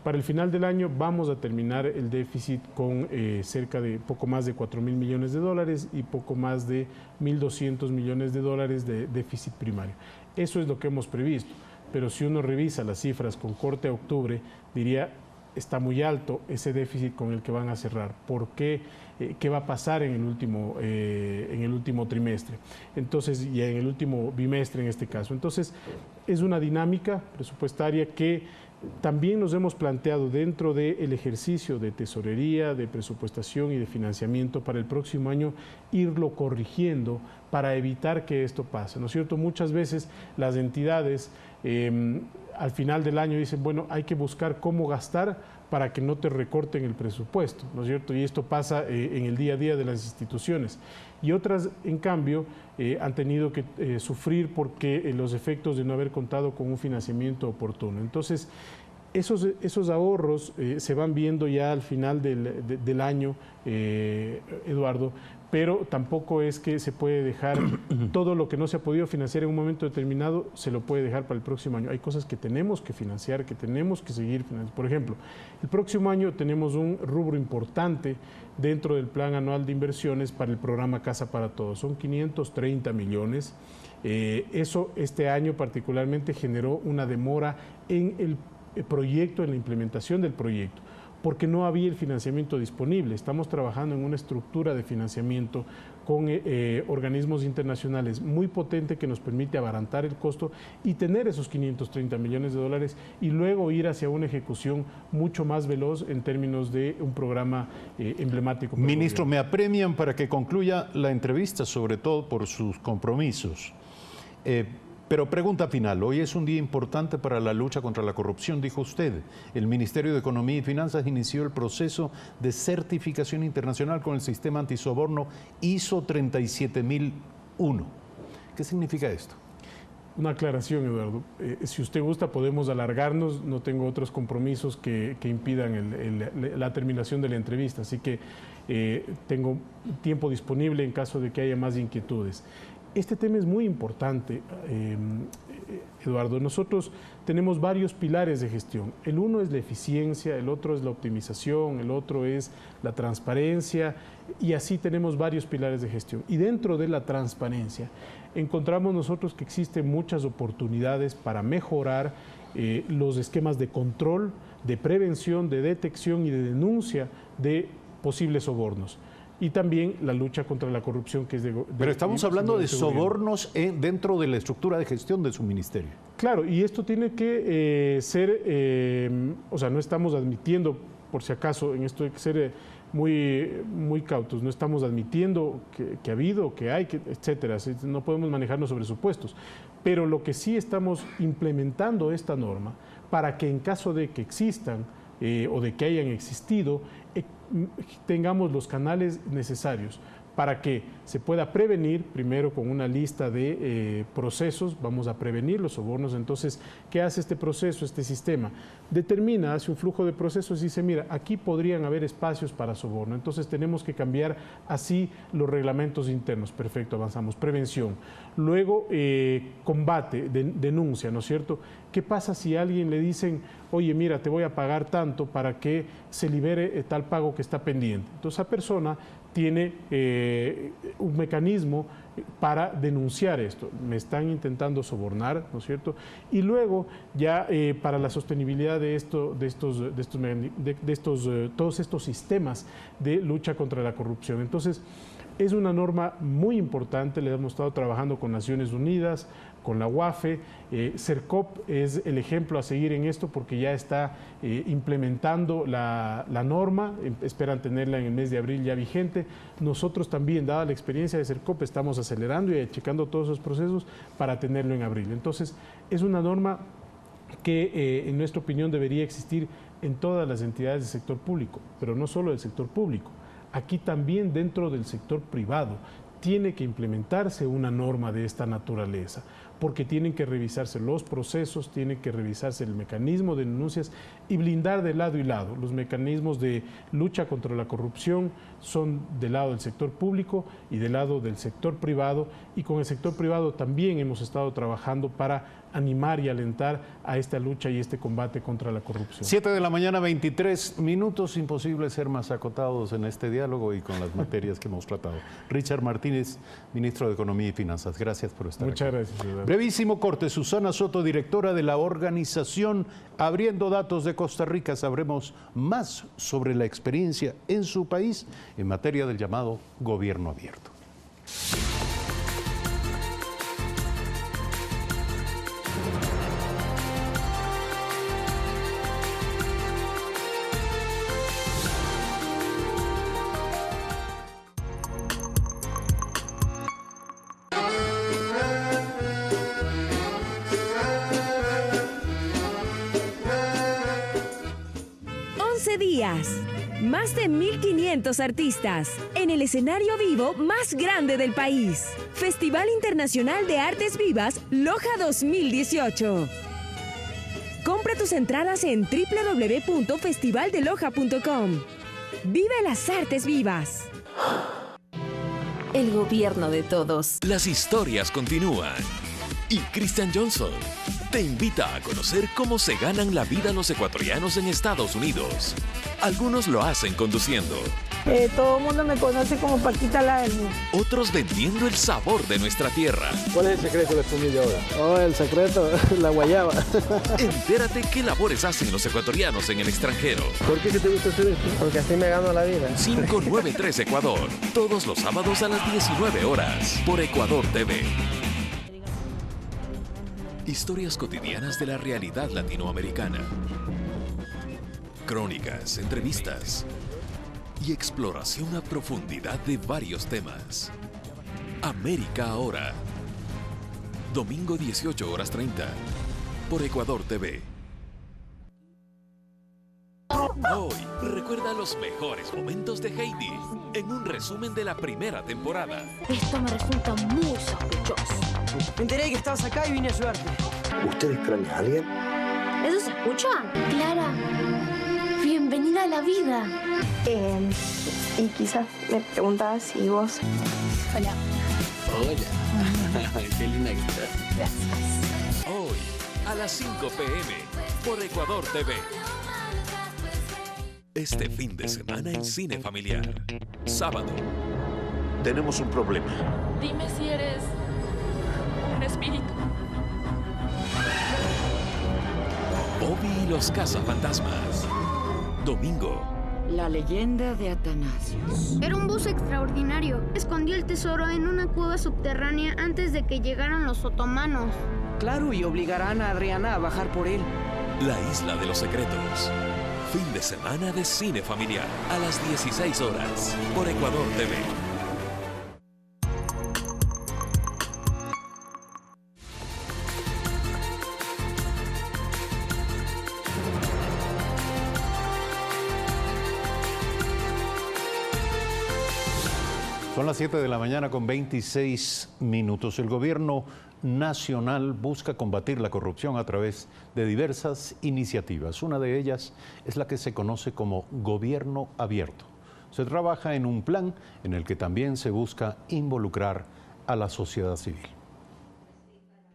para el final del año vamos a terminar el déficit con cerca de poco más de 4.000 millones de dólares y poco más de 1.200 millones de dólares de déficit primario. Eso es lo que hemos previsto, pero si uno revisa las cifras con corte a octubre, diría, está muy alto ese déficit con el que van a cerrar. ¿Por qué? ¿Qué va a pasar en el último trimestre? Entonces, y en el último bimestre en este caso. Entonces, es una dinámica presupuestaria que también nos hemos planteado dentro del ejercicio de tesorería, de presupuestación y de financiamiento para el próximo año, irlo corrigiendo para evitar que esto pase, ¿no es cierto? Muchas veces las entidades al final del año dicen, bueno, hay que buscar cómo gastar para que no te recorten el presupuesto, ¿no es cierto? Y esto pasa en el día a día de las instituciones. Y otras, en cambio, han tenido que sufrir porque los efectos de no haber contado con un financiamiento oportuno. Entonces, esos ahorros se van viendo ya al final del año, Eduardo, pero tampoco es que se puede dejar todo lo que no se ha podido financiar en un momento determinado, se lo puede dejar para el próximo año. Hay cosas que tenemos que financiar, que tenemos que seguir financiando. Por ejemplo, el próximo año tenemos un rubro importante dentro del plan anual de inversiones para el programa Casa para Todos. Son 530 millones. Eso este año particularmente generó una demora en el proyecto, en la implementación del proyecto, porque no había el financiamiento disponible. Estamos trabajando en una estructura de financiamiento con organismos internacionales muy potente que nos permite abaratar el costo y tener esos 530 millones de dólares y luego ir hacia una ejecución mucho más veloz en términos de un programa emblemático. Ministro, me apremian para que concluya la entrevista, sobre todo por sus compromisos. Pero pregunta final, hoy es un día importante para la lucha contra la corrupción, dijo usted. El Ministerio de Economía y Finanzas inició el proceso de certificación internacional con el sistema antisoborno ISO 37001. ¿Qué significa esto? Una aclaración, Eduardo. Si usted gusta, podemos alargarnos. No tengo otros compromisos que impidan la terminación de la entrevista, así que tengo tiempo disponible en caso de que haya más inquietudes. Este tema es muy importante, Eduardo. Nosotros tenemos varios pilares de gestión. El uno es la eficiencia, el otro es la optimización, el otro es la transparencia y así tenemos varios pilares de gestión. Y dentro de la transparencia encontramos nosotros que existen muchas oportunidades para mejorar los esquemas de control, de prevención, de detección y de denuncia de posibles sobornos. Y también la lucha contra la corrupción que es Pero estamos hablando de sobornos dentro de la estructura de gestión de su ministerio. Claro, y esto tiene que ser, o sea, no estamos admitiendo, por si acaso, en esto hay que ser muy cautos, no estamos admitiendo que ha habido, que hay, etcétera, no podemos manejarnos sobre supuestos. Pero lo que sí estamos implementando esta norma para que en caso de que existan o de que hayan existido, tengamos los canales necesarios para que se pueda prevenir, primero con una lista de procesos, vamos a prevenir los sobornos. Entonces, ¿qué hace este proceso, este sistema? Determina, hace un flujo de procesos y dice, mira, aquí podrían haber espacios para soborno, entonces tenemos que cambiar así los reglamentos internos. Perfecto, avanzamos. Prevención. Luego, combate, denuncia, ¿no es cierto? ¿Qué pasa si a alguien le dicen, oye, mira, te voy a pagar tanto para que se libere tal pago que está pendiente? Entonces, esa persona tiene un mecanismo para denunciar esto. Me están intentando sobornar, ¿no es cierto? Y luego ya para la sostenibilidad de todos estos sistemas de lucha contra la corrupción. Entonces, es una norma muy importante, le hemos estado trabajando con Naciones Unidas, con la UAFE. CERCOP es el ejemplo a seguir en esto porque ya está implementando la norma, esperan tenerla en el mes de abril ya vigente. Nosotros también, dada la experiencia de CERCOP, estamos acelerando y checando todos esos procesos para tenerlo en abril. Entonces, es una norma que en nuestra opinión debería existir en todas las entidades del sector público, pero no solo del sector público. Aquí también dentro del sector privado tiene que implementarse una norma de esta naturaleza, porque tienen que revisarse los procesos, tiene que revisarse el mecanismo de denuncias y blindar de lado y lado. Los mecanismos de lucha contra la corrupción son del lado del sector público y del lado del sector privado, y con el sector privado también hemos estado trabajando para animar y alentar a esta lucha y este combate contra la corrupción. 7 de la mañana, 23 minutos. Imposible ser más acotados en este diálogo y con las materias que hemos tratado. Richard Martínez, ministro de Economía y Finanzas, gracias por estar aquí. Muchas gracias, ciudadano. Brevísimo corte. Susana Soto, directora de la organización Abriendo Datos de Costa Rica. Sabremos más sobre la experiencia en su país en materia del llamado gobierno abierto. 11 días, más de 1.500 artistas, en el escenario vivo más grande del país. Festival Internacional de Artes Vivas Loja 2018. Compra tus entradas en www.festivaldeloja.com. ¡Vive las artes vivas! El gobierno de todos. Las historias continúan. Y Christian Johnson te invita a conocer cómo se ganan la vida los ecuatorianos en Estados Unidos. Algunos lo hacen conduciendo. Todo el mundo me conoce como Paquita la del Mundo. Otros vendiendo el sabor de nuestra tierra. ¿Cuál es el secreto de comida ahora? Oh, el secreto, la guayaba. Entérate qué labores hacen los ecuatorianos en el extranjero. ¿Por qué te gusta hacer esto? Porque así me gano la vida. 593 Ecuador, todos los sábados a las 19 horas, por Ecuador TV. Historias cotidianas de la realidad latinoamericana. Crónicas, entrevistas y exploración a profundidad de varios temas. América Ahora. Domingo 18:30 por Ecuador TV. Hoy recuerda los mejores momentos de Heidi en un resumen de la primera temporada. Esto me resulta muy sospechoso. Me enteré que estabas acá y vine a ayudarte. ¿Usted extraña a alguien? ¿Eso se escucha? Clara, bienvenida a la vida. Y quizás me preguntabas si vos... Hola. Hola. Qué linda que estás. Gracias. Hoy, a las 5 p.m. por Ecuador TV. Este fin de semana en Cine Familiar. Sábado. Tenemos un problema. Dime si eres un espíritu. Bobby y los cazafantasmas. Domingo. La leyenda de Atanasios. Era un buzo extraordinario. Escondió el tesoro en una cueva subterránea antes de que llegaran los otomanos. Claro, y obligarán a Adriana a bajar por él. La isla de los secretos. Fin de semana de Cine Familiar a las 16 horas por Ecuador TV. Son Son las 7 de la mañana con 26 minutos. El gobierno nacional busca combatir la corrupción a través de diversas iniciativas. Una de ellas es la que se conoce como Gobierno Abierto. Se trabaja en un plan en el que también se busca involucrar a la sociedad civil.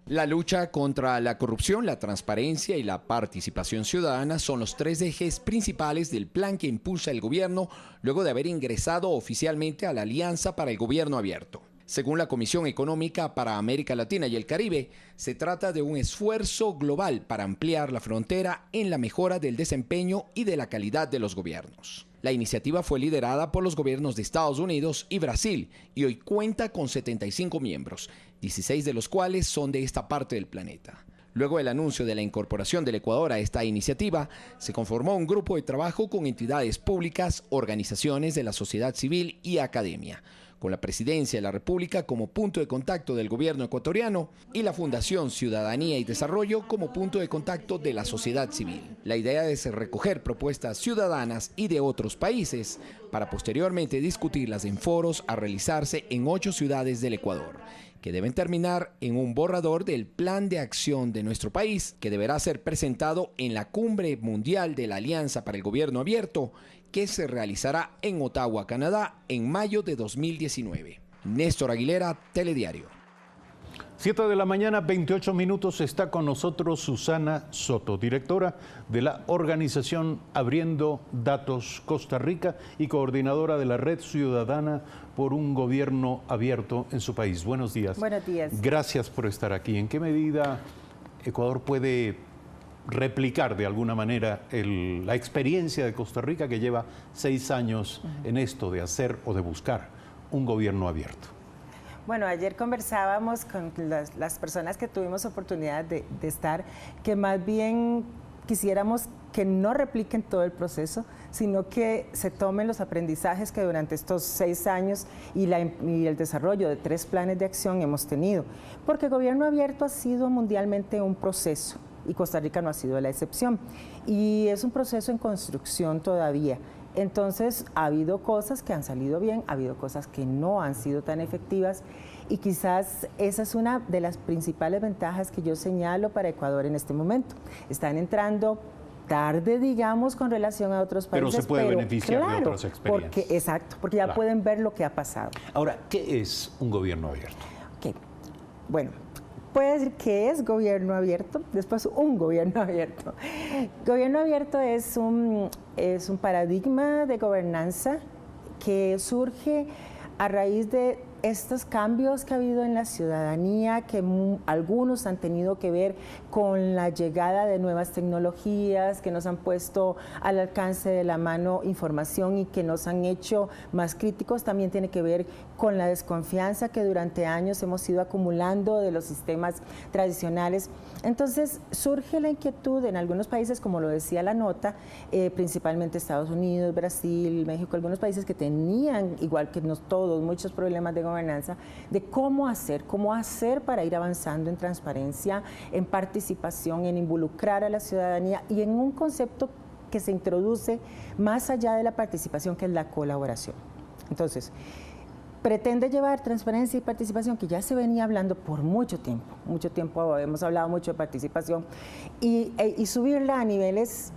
La lucha contra la corrupción, la transparencia y la participación ciudadana son los tres ejes principales del plan que impulsa el gobierno luego de haber ingresado oficialmente a la Alianza para el Gobierno Abierto. Según la Comisión Económica para América Latina y el Caribe, se trata de un esfuerzo global para ampliar la frontera en la mejora del desempeño y de la calidad de los gobiernos. La iniciativa fue liderada por los gobiernos de Estados Unidos y Brasil y hoy cuenta con 75 miembros, 16 de los cuales son de esta parte del planeta. Luego del anuncio de la incorporación del Ecuador a esta iniciativa, se conformó un grupo de trabajo con entidades públicas, organizaciones de la sociedad civil y academia, con la Presidencia de la República como punto de contacto del gobierno ecuatoriano y la Fundación Ciudadanía y Desarrollo como punto de contacto de la sociedad civil. La idea es recoger propuestas ciudadanas y de otros países para posteriormente discutirlas en foros a realizarse en 8 ciudades del Ecuador, que deben terminar en un borrador del plan de acción de nuestro país, que deberá ser presentado en la Cumbre Mundial de la Alianza para el Gobierno Abierto, que se realizará en Ottawa, Canadá, en mayo de 2019. Néstor Aguilera, Telediario. 7 de la mañana, 28 minutos, está con nosotros Susana Soto, directora de la organización Abriendo Datos Costa Rica y coordinadora de la Red Ciudadana por un Gobierno Abierto en su país. Buenos días. Buenos días. Gracias por estar aquí. ¿En qué medida Ecuador puede replicar de alguna manera la experiencia de Costa Rica, que lleva 6 años en esto de hacer o de buscar un gobierno abierto? Bueno, ayer conversábamos con las personas que tuvimos oportunidad de estar, que más bien quisiéramos que no repliquen todo el proceso, sino que se tomen los aprendizajes que durante estos 6 años y el desarrollo de 3 planes de acción hemos tenido. Porque el gobierno abierto ha sido mundialmente un proceso y Costa Rica no ha sido la excepción. Y es un proceso en construcción todavía. Entonces, ha habido cosas que han salido bien, ha habido cosas que no han sido tan efectivas y quizás esa es una de las principales ventajas que yo señalo para Ecuador en este momento. Están entrando tarde, digamos, con relación a otros países. Pero se puede beneficiar de otras experiencias. Exacto, porque ya pueden ver lo que ha pasado. Ahora, ¿qué es un gobierno abierto? Okay. Bueno, puede decir que es gobierno abierto, después un gobierno abierto. Gobierno abierto es un paradigma de gobernanza que surge a raíz de estos cambios que ha habido en la ciudadanía, que algunos han tenido que ver con la llegada de nuevas tecnologías, que nos han puesto al alcance de la mano información y que nos han hecho más críticos. También tiene que ver con la desconfianza que durante años hemos ido acumulando de los sistemas tradicionales. Entonces surge la inquietud en algunos países, como lo decía la nota, principalmente Estados Unidos, Brasil, México, algunos países que tenían, igual que todos, muchos problemas de gobernanza, de cómo hacer para ir avanzando en transparencia, en participación, en involucrar a la ciudadanía y en un concepto que se introduce más allá de la participación, que es la colaboración. Entonces, pretende llevar transparencia y participación, que ya se venía hablando por mucho tiempo hemos hablado mucho de participación, y subirla a niveles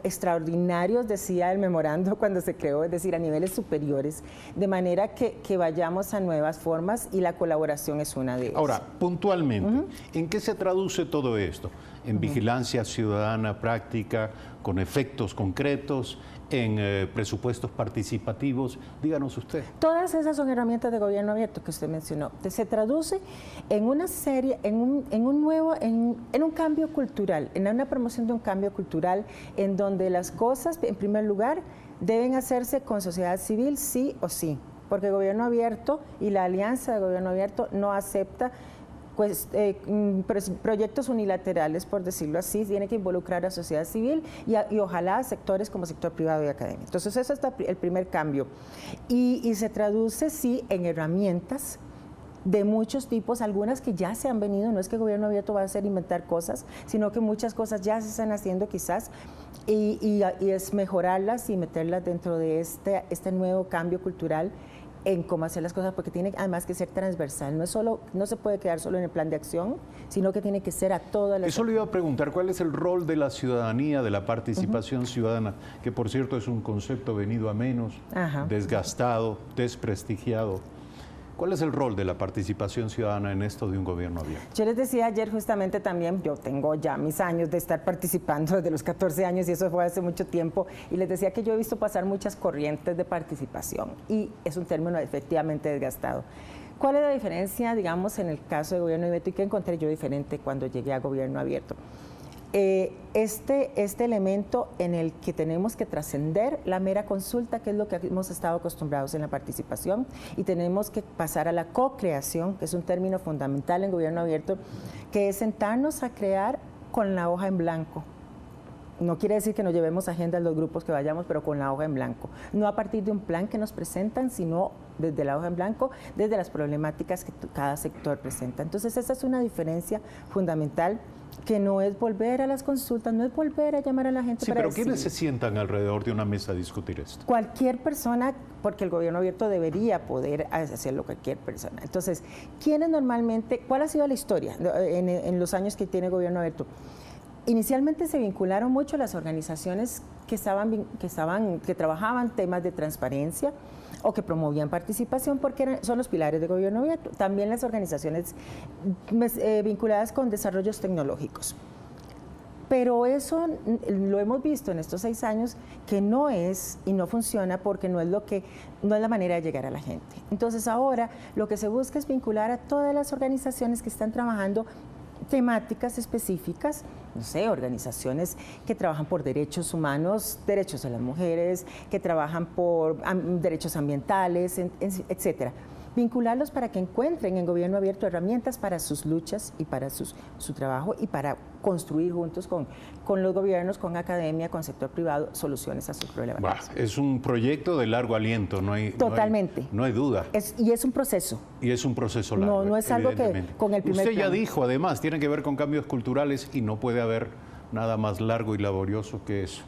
extraordinarios, decía el memorando cuando se creó, es decir, a niveles superiores, de manera que vayamos a nuevas formas y la colaboración es una de ellas. Ahora, puntualmente, ¿en qué se traduce todo esto? ¿En vigilancia ciudadana práctica, con efectos concretos, en presupuestos participativos? Díganos usted. Todas esas son herramientas de gobierno abierto que usted mencionó. Se traduce en una serie, en un cambio cultural, en una promoción de un cambio cultural en donde las cosas, en primer lugar, deben hacerse con sociedad civil sí o sí, porque el gobierno abierto y la alianza de gobierno abierto no acepta proyectos unilaterales, por decirlo así. Tiene que involucrar a sociedad civil y ojalá a sectores como sector privado y academia. Entonces, eso es el primer cambio. Y se traduce, sí, en herramientas de muchos tipos, algunas que ya se han venido. No es que el gobierno abierto va a hacer inventar cosas, sino que muchas cosas ya se están haciendo quizás, y es mejorarlas y meterlas dentro de este nuevo cambio cultural en cómo hacer las cosas, porque tiene además que ser transversal, no se puede quedar solo en el plan de acción, sino que tiene que ser a todas las... Eso le iba a preguntar, ¿cuál es el rol de la ciudadanía, de la participación ciudadana? Que por cierto es un concepto venido a menos, desgastado, desprestigiado. ¿Cuál es el rol de la participación ciudadana en esto de un gobierno abierto? Yo les decía ayer justamente también, yo tengo ya mis años de estar participando desde los 14 años y eso fue hace mucho tiempo, y les decía que yo he visto pasar muchas corrientes de participación y es un término efectivamente desgastado. ¿Cuál es la diferencia, digamos, en el caso de gobierno abierto y qué encontré yo diferente cuando llegué a gobierno abierto? Este elemento en el que tenemos que trascender la mera consulta, que es lo que hemos estado acostumbrados en la participación, y tenemos que pasar a la co-creación, que es un término fundamental en gobierno abierto, que es sentarnos a crear con la hoja en blanco. No quiere decir que nos llevemos agendas los grupos que vayamos, pero con la hoja en blanco. No a partir de un plan que nos presentan, sino desde la hoja en blanco, desde las problemáticas que cada sector presenta. Entonces, esa es una diferencia fundamental, que no es volver a las consultas, no es volver a llamar a la gente para decir... Sí, pero ¿quiénes se sientan alrededor de una mesa a discutir esto? Cualquier persona, porque el gobierno abierto debería poder hacerlo cualquier persona. Entonces, ¿quiénes normalmente, cuál ha sido la historia en los años que tiene el gobierno abierto? Inicialmente se vincularon mucho las organizaciones que trabajaban temas de transparencia o que promovían participación, porque son los pilares del gobierno abierto. También las organizaciones vinculadas con desarrollos tecnológicos. Pero eso lo hemos visto en estos 6 años que no es y no funciona, porque no es la manera de llegar a la gente. Entonces ahora lo que se busca es vincular a todas las organizaciones que están trabajando temáticas específicas, no sé, organizaciones que trabajan por derechos humanos, derechos de las mujeres, que trabajan por derechos ambientales, etcétera. Vincularlos para que encuentren en gobierno abierto herramientas para sus luchas y para su trabajo, y para construir juntos con los gobiernos, con academia, con sector privado, soluciones a sus problemas. Es un proyecto de largo aliento, no hay, totalmente. No hay duda. Y es un proceso. Y es un proceso largo. No es algo que con el primer Usted ya plan. dijo, además, tiene que ver con cambios culturales y no puede haber nada más largo y laborioso que eso.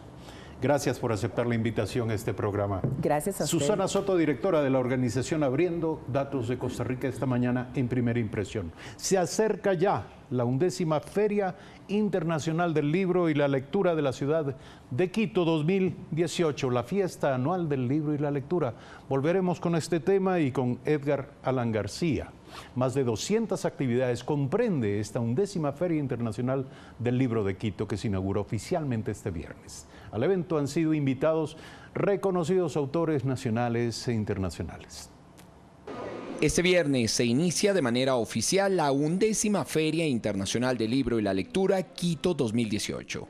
Gracias por aceptar la invitación a este programa. Gracias a usted. Susana Soto, directora de la organización Abriendo Datos de Costa Rica, esta mañana en Primera Impresión. Se acerca ya la 11ª Feria Internacional del Libro y la Lectura de la ciudad de Quito 2018, la fiesta anual del libro y la lectura. Volveremos con este tema y con Edgar Alan García. Más de 200 actividades comprende esta 11ª Feria Internacional del Libro de Quito, que se inauguró oficialmente este viernes. Al evento han sido invitados reconocidos autores nacionales e internacionales. Este viernes se inicia de manera oficial la 11ª Feria Internacional del Libro y la Lectura Quito 2018.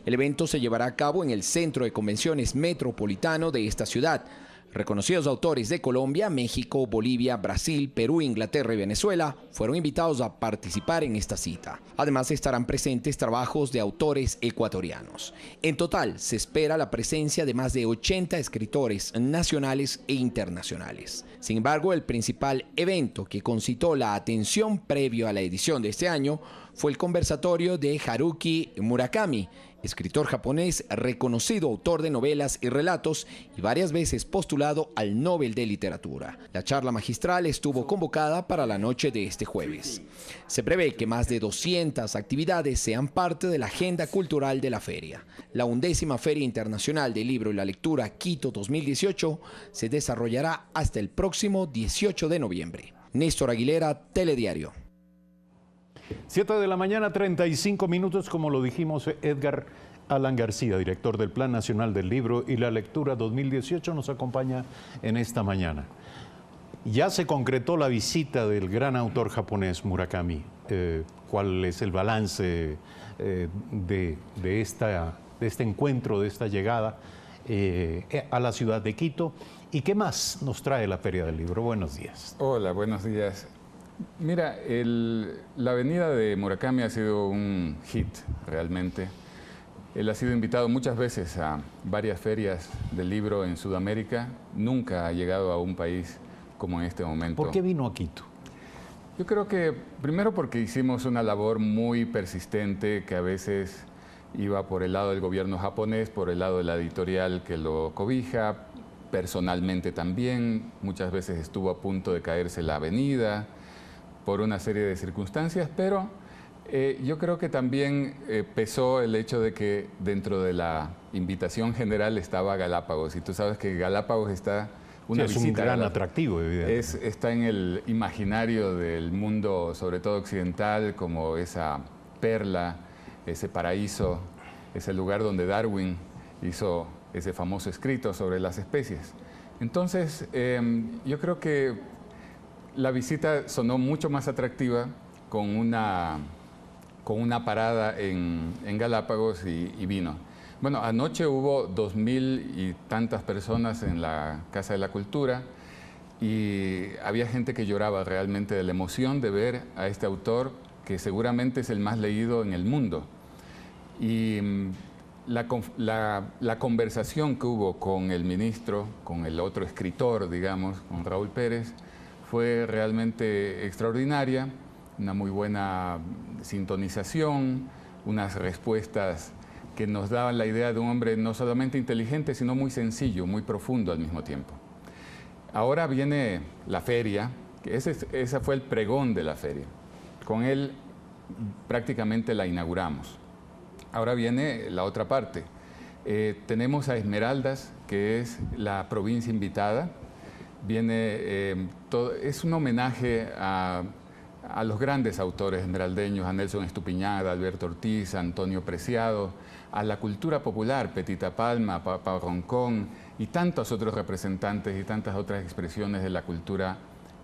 El evento se llevará a cabo en el Centro de Convenciones Metropolitano de esta ciudad. Reconocidos autores de Colombia, México, Bolivia, Brasil, Perú, Inglaterra y Venezuela fueron invitados a participar en esta cita. Además estarán presentes trabajos de autores ecuatorianos. En total se espera la presencia de más de 80 escritores nacionales e internacionales. Sin embargo, el principal evento que concitó la atención previo a la edición de este año fue el conversatorio de Haruki Murakami, escritor japonés, reconocido autor de novelas y relatos y varias veces postulado al Nobel de Literatura. La charla magistral estuvo convocada para la noche de este jueves. Se prevé que más de 200 actividades sean parte de la agenda cultural de la feria. La 11ª Feria Internacional del Libro y la Lectura Quito 2018 se desarrollará hasta el próximo 18 de noviembre. Néstor Aguilera, Telediario. 7 de la mañana, 35 minutos, como lo dijimos. Edgar Alan García, director del Plan Nacional del Libro y la Lectura 2018, nos acompaña en esta mañana. Ya se concretó la visita del gran autor japonés Murakami. ¿Cuál es el balance de este encuentro, de esta llegada a la ciudad de Quito? ¿Y qué más nos trae la Feria del Libro? Buenos días. Hola, buenos días. Mira, la venida de Murakami ha sido un hit realmente. Él ha sido invitado muchas veces a varias ferias del libro en Sudamérica. Nunca ha llegado a un país como en este momento. ¿Por qué vino a Quito? Yo creo que primero porque hicimos una labor muy persistente que a veces iba por el lado del gobierno japonés, por el lado de la editorial que lo cobija, personalmente también, muchas veces estuvo a punto de caerse la avenida por una serie de circunstancias, pero yo creo que también pesó el hecho de que dentro de la invitación general estaba Galápagos, y tú sabes que Galápagos está... es un gran atractivo, evidentemente. Está en el imaginario del mundo, sobre todo occidental, como esa perla, ese paraíso, ese lugar donde Darwin hizo ese famoso escrito sobre las especies. Entonces, yo creo que la visita sonó mucho más atractiva con una parada en Galápagos y vino. Bueno, anoche hubo 2.000 y tantas personas en la Casa de la Cultura y había gente que lloraba realmente de la emoción de ver a este autor que seguramente es el más leído en el mundo. Y la conversación que hubo con el ministro, con el otro escritor, digamos, con Raúl Pérez, fue realmente extraordinaria, una muy buena sintonización, unas respuestas que nos daban la idea de un hombre no solamente inteligente, sino muy sencillo, muy profundo al mismo tiempo. Ahora viene la feria, que ese fue el pregón de la feria. Con él prácticamente la inauguramos. Ahora viene la otra parte. Tenemos a Esmeraldas, que es la provincia invitada. Es un homenaje a los grandes autores esmeraldeños, a Nelson Estupiñán, a Alberto Ortiz, a Antonio Preciado, a la cultura popular, Petita Palma, Papa Roncón y tantos otros representantes y tantas otras expresiones de la cultura,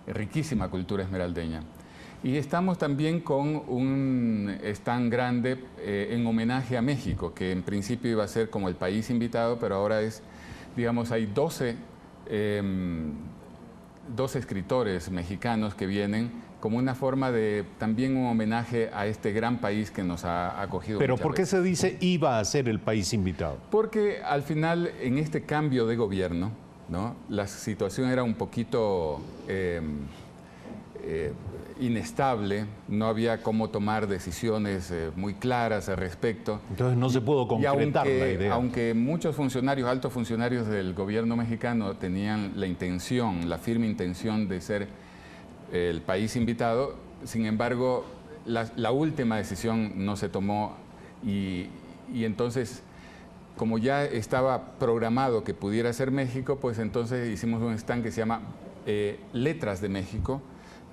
riquísima cultura esmeraldeña. Y estamos también con un stand grande en homenaje a México, que en principio iba a ser como el país invitado, pero ahora es, digamos, hay 12 escritores mexicanos que vienen como una forma de también un homenaje a este gran país que nos ha acogido. Pero ¿por qué se dice iba a ser el país invitado? Porque al final, en este cambio de gobierno, ¿no?, la situación era un poquito inestable, no había cómo tomar decisiones muy claras al respecto. Entonces no se pudo concretar la idea. Aunque muchos funcionarios, altos funcionarios del gobierno mexicano tenían la intención, la firme intención de ser el país invitado, sin embargo, la última decisión no se tomó y entonces, como ya estaba programado que pudiera ser México, pues entonces hicimos un stand que se llama Letras de México,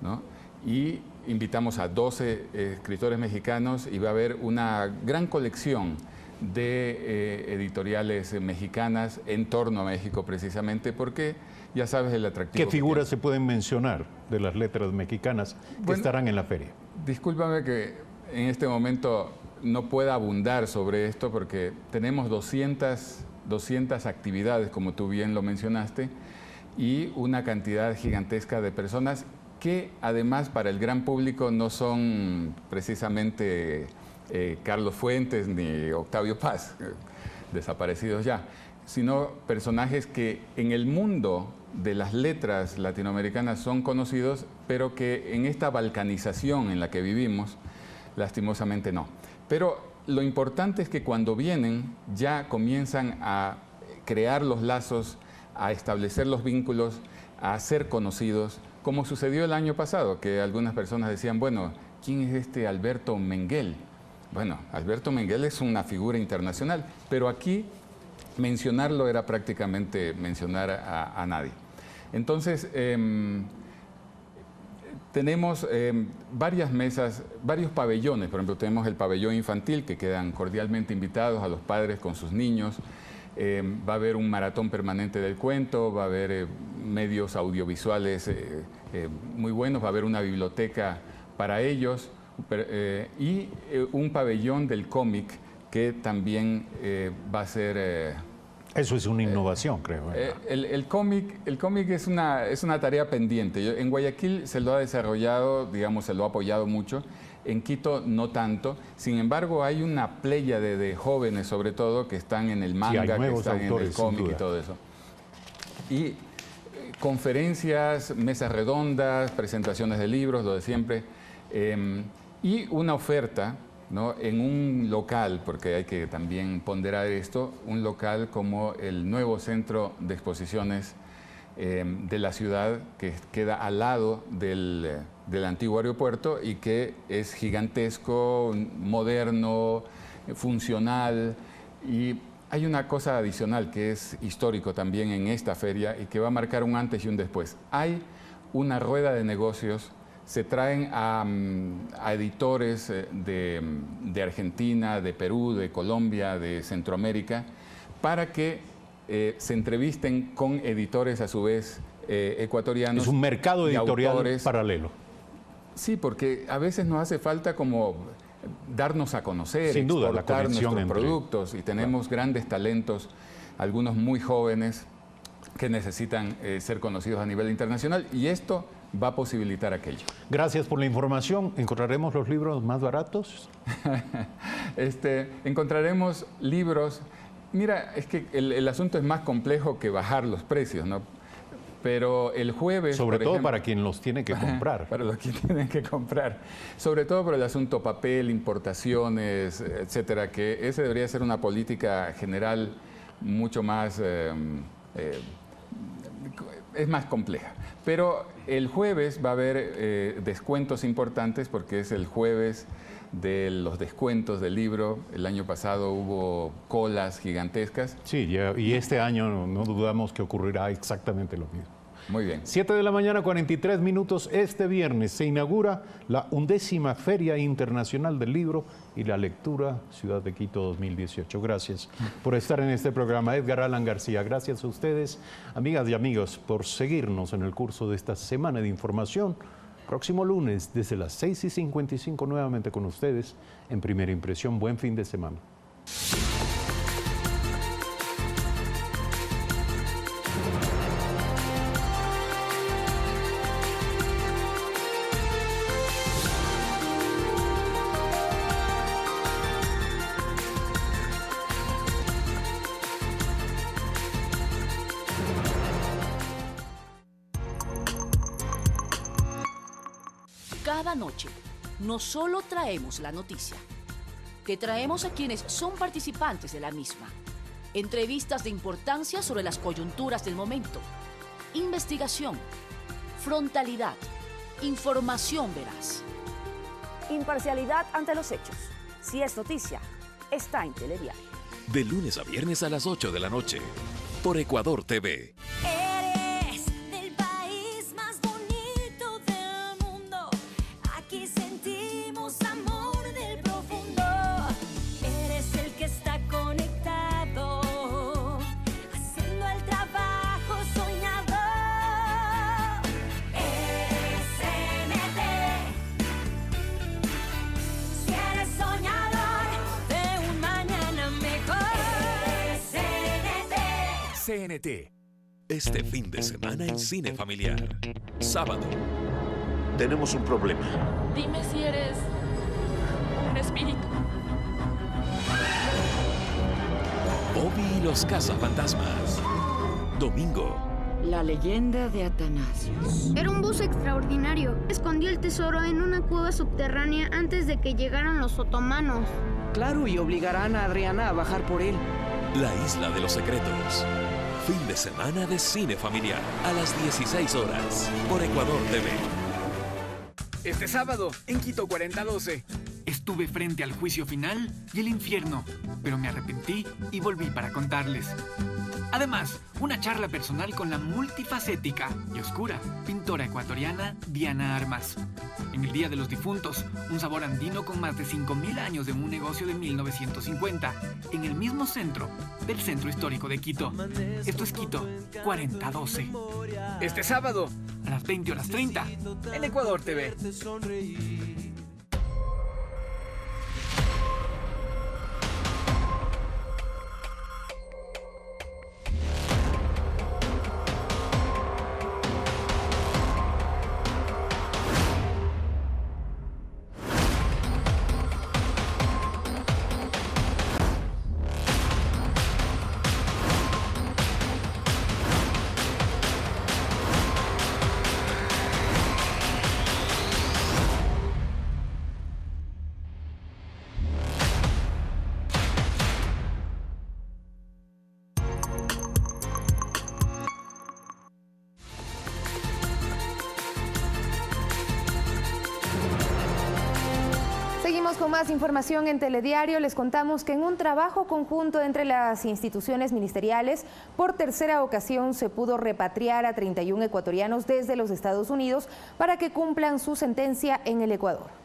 ¿no? Y invitamos a 12 escritores mexicanos y va a haber una gran colección de editoriales mexicanas en torno a México, precisamente porque ya sabes el atractivo. ¿Qué figuras se pueden mencionar de las letras mexicanas que estarán en la feria? Discúlpame que en este momento no pueda abundar sobre esto porque tenemos 200 actividades, como tú bien lo mencionaste, y una cantidad gigantesca de personas que además para el gran público no son precisamente Carlos Fuentes ni Octavio Paz, desaparecidos ya, sino personajes que en el mundo de las letras latinoamericanas son conocidos, pero que en esta balcanización en la que vivimos, lastimosamente no. Pero lo importante es que cuando vienen ya comienzan a crear los lazos, a establecer los vínculos, a ser conocidos, como sucedió el año pasado, que algunas personas decían, bueno, ¿quién es este Alberto Menguel? Bueno, Alberto Menguel es una figura internacional, pero aquí mencionarlo era prácticamente mencionar a nadie. Entonces, tenemos varias mesas, varios pabellones. Por ejemplo, tenemos el pabellón infantil, que quedan cordialmente invitados a los padres con sus niños. Va a haber un maratón permanente del cuento, va a haber medios audiovisuales muy buenos, va a haber una biblioteca para ellos y un pabellón del cómic que también va a ser... Eso es una innovación, creo. El cómic es una tarea pendiente. En Guayaquil se lo ha desarrollado, digamos, se lo ha apoyado mucho. En Quito no tanto. Sin embargo, hay una pléyade de jóvenes, sobre todo, que están en el manga, que están en el cómic y todo eso. Y conferencias, mesas redondas, presentaciones de libros, lo de siempre. Y una oferta ¿no? En un local, porque hay que también ponderar esto, un local como el nuevo centro de exposiciones de la ciudad, que queda al lado del antiguo aeropuerto y que es gigantesco, moderno, funcional. Y hay una cosa adicional que es histórico también en esta feria y que va a marcar un antes y un después. Hay una rueda de negocios. Se traen a editores de Argentina, de Perú, de Colombia, de Centroamérica, para que se entrevisten con editores a su vez ecuatorianos. Es un mercado editorial autores paralelo. Sí, porque a veces nos hace falta como darnos a conocer, sin duda, exportar la conexión nuestros productos, y tenemos grandes talentos, algunos muy jóvenes que necesitan ser conocidos a nivel internacional, y esto va a posibilitar aquello. Gracias por la información. ¿Encontraremos los libros más baratos? Encontraremos libros. Mira, es que el asunto es más complejo que bajar los precios, ¿no? Pero el jueves... Sobre todo para quien los tiene que comprar. Para los que tienen que comprar. Sobre todo por el asunto papel, importaciones, etcétera, que ese debería ser una política general mucho más... es más compleja. Pero el jueves va a haber descuentos importantes, porque es el jueves de los descuentos del libro. El año pasado hubo colas gigantescas. Sí, y este año no dudamos que ocurrirá exactamente lo mismo. Muy bien. 7 de la mañana, 43 minutos. Este viernes se inaugura la 11ª Feria Internacional del Libro y la Lectura Ciudad de Quito 2018. Gracias por estar en este programa. Edgar Alan García, gracias a ustedes, amigas y amigos, por seguirnos en el curso de esta semana de información. Próximo lunes, desde las 6:55, nuevamente con ustedes en Primera Impresión. Buen fin de semana. Cada noche, no solo traemos la noticia, te traemos a quienes son participantes de la misma. Entrevistas de importancia sobre las coyunturas del momento, investigación, frontalidad, información veraz. Imparcialidad ante los hechos. Si es noticia, está en Telediario. De lunes a viernes a las 8 de la noche, por Ecuador TV. CNT. Este fin de semana en Cine Familiar. Sábado. Tenemos un problema. Dime si eres un espíritu. Bobby y los cazafantasmas. Domingo. La leyenda de Atanasios. Era un bus extraordinario. Escondió el tesoro en una cueva subterránea antes de que llegaran los otomanos. Claro, y obligarán a Adriana a bajar por él. La isla de los secretos. Fin de semana de Cine Familiar a las 16 horas por Ecuador TV. Este sábado, en Quito 4012, estuve frente al juicio final y el infierno, pero me arrepentí y volví para contarles. Además, una charla personal con la multifacética y oscura pintora ecuatoriana Diana Armas. En el Día de los Difuntos, un sabor andino con más de 5.000 años de un negocio de 1950, en el mismo centro del Centro Histórico de Quito. Esto es Quito 4012. Este sábado, a las 20:30, en Ecuador TV. Continuamos con más información en Telediario. Les contamos que en un trabajo conjunto entre las instituciones ministeriales, por tercera ocasión se pudo repatriar a 31 ecuatorianos desde los Estados Unidos para que cumplan su sentencia en el Ecuador.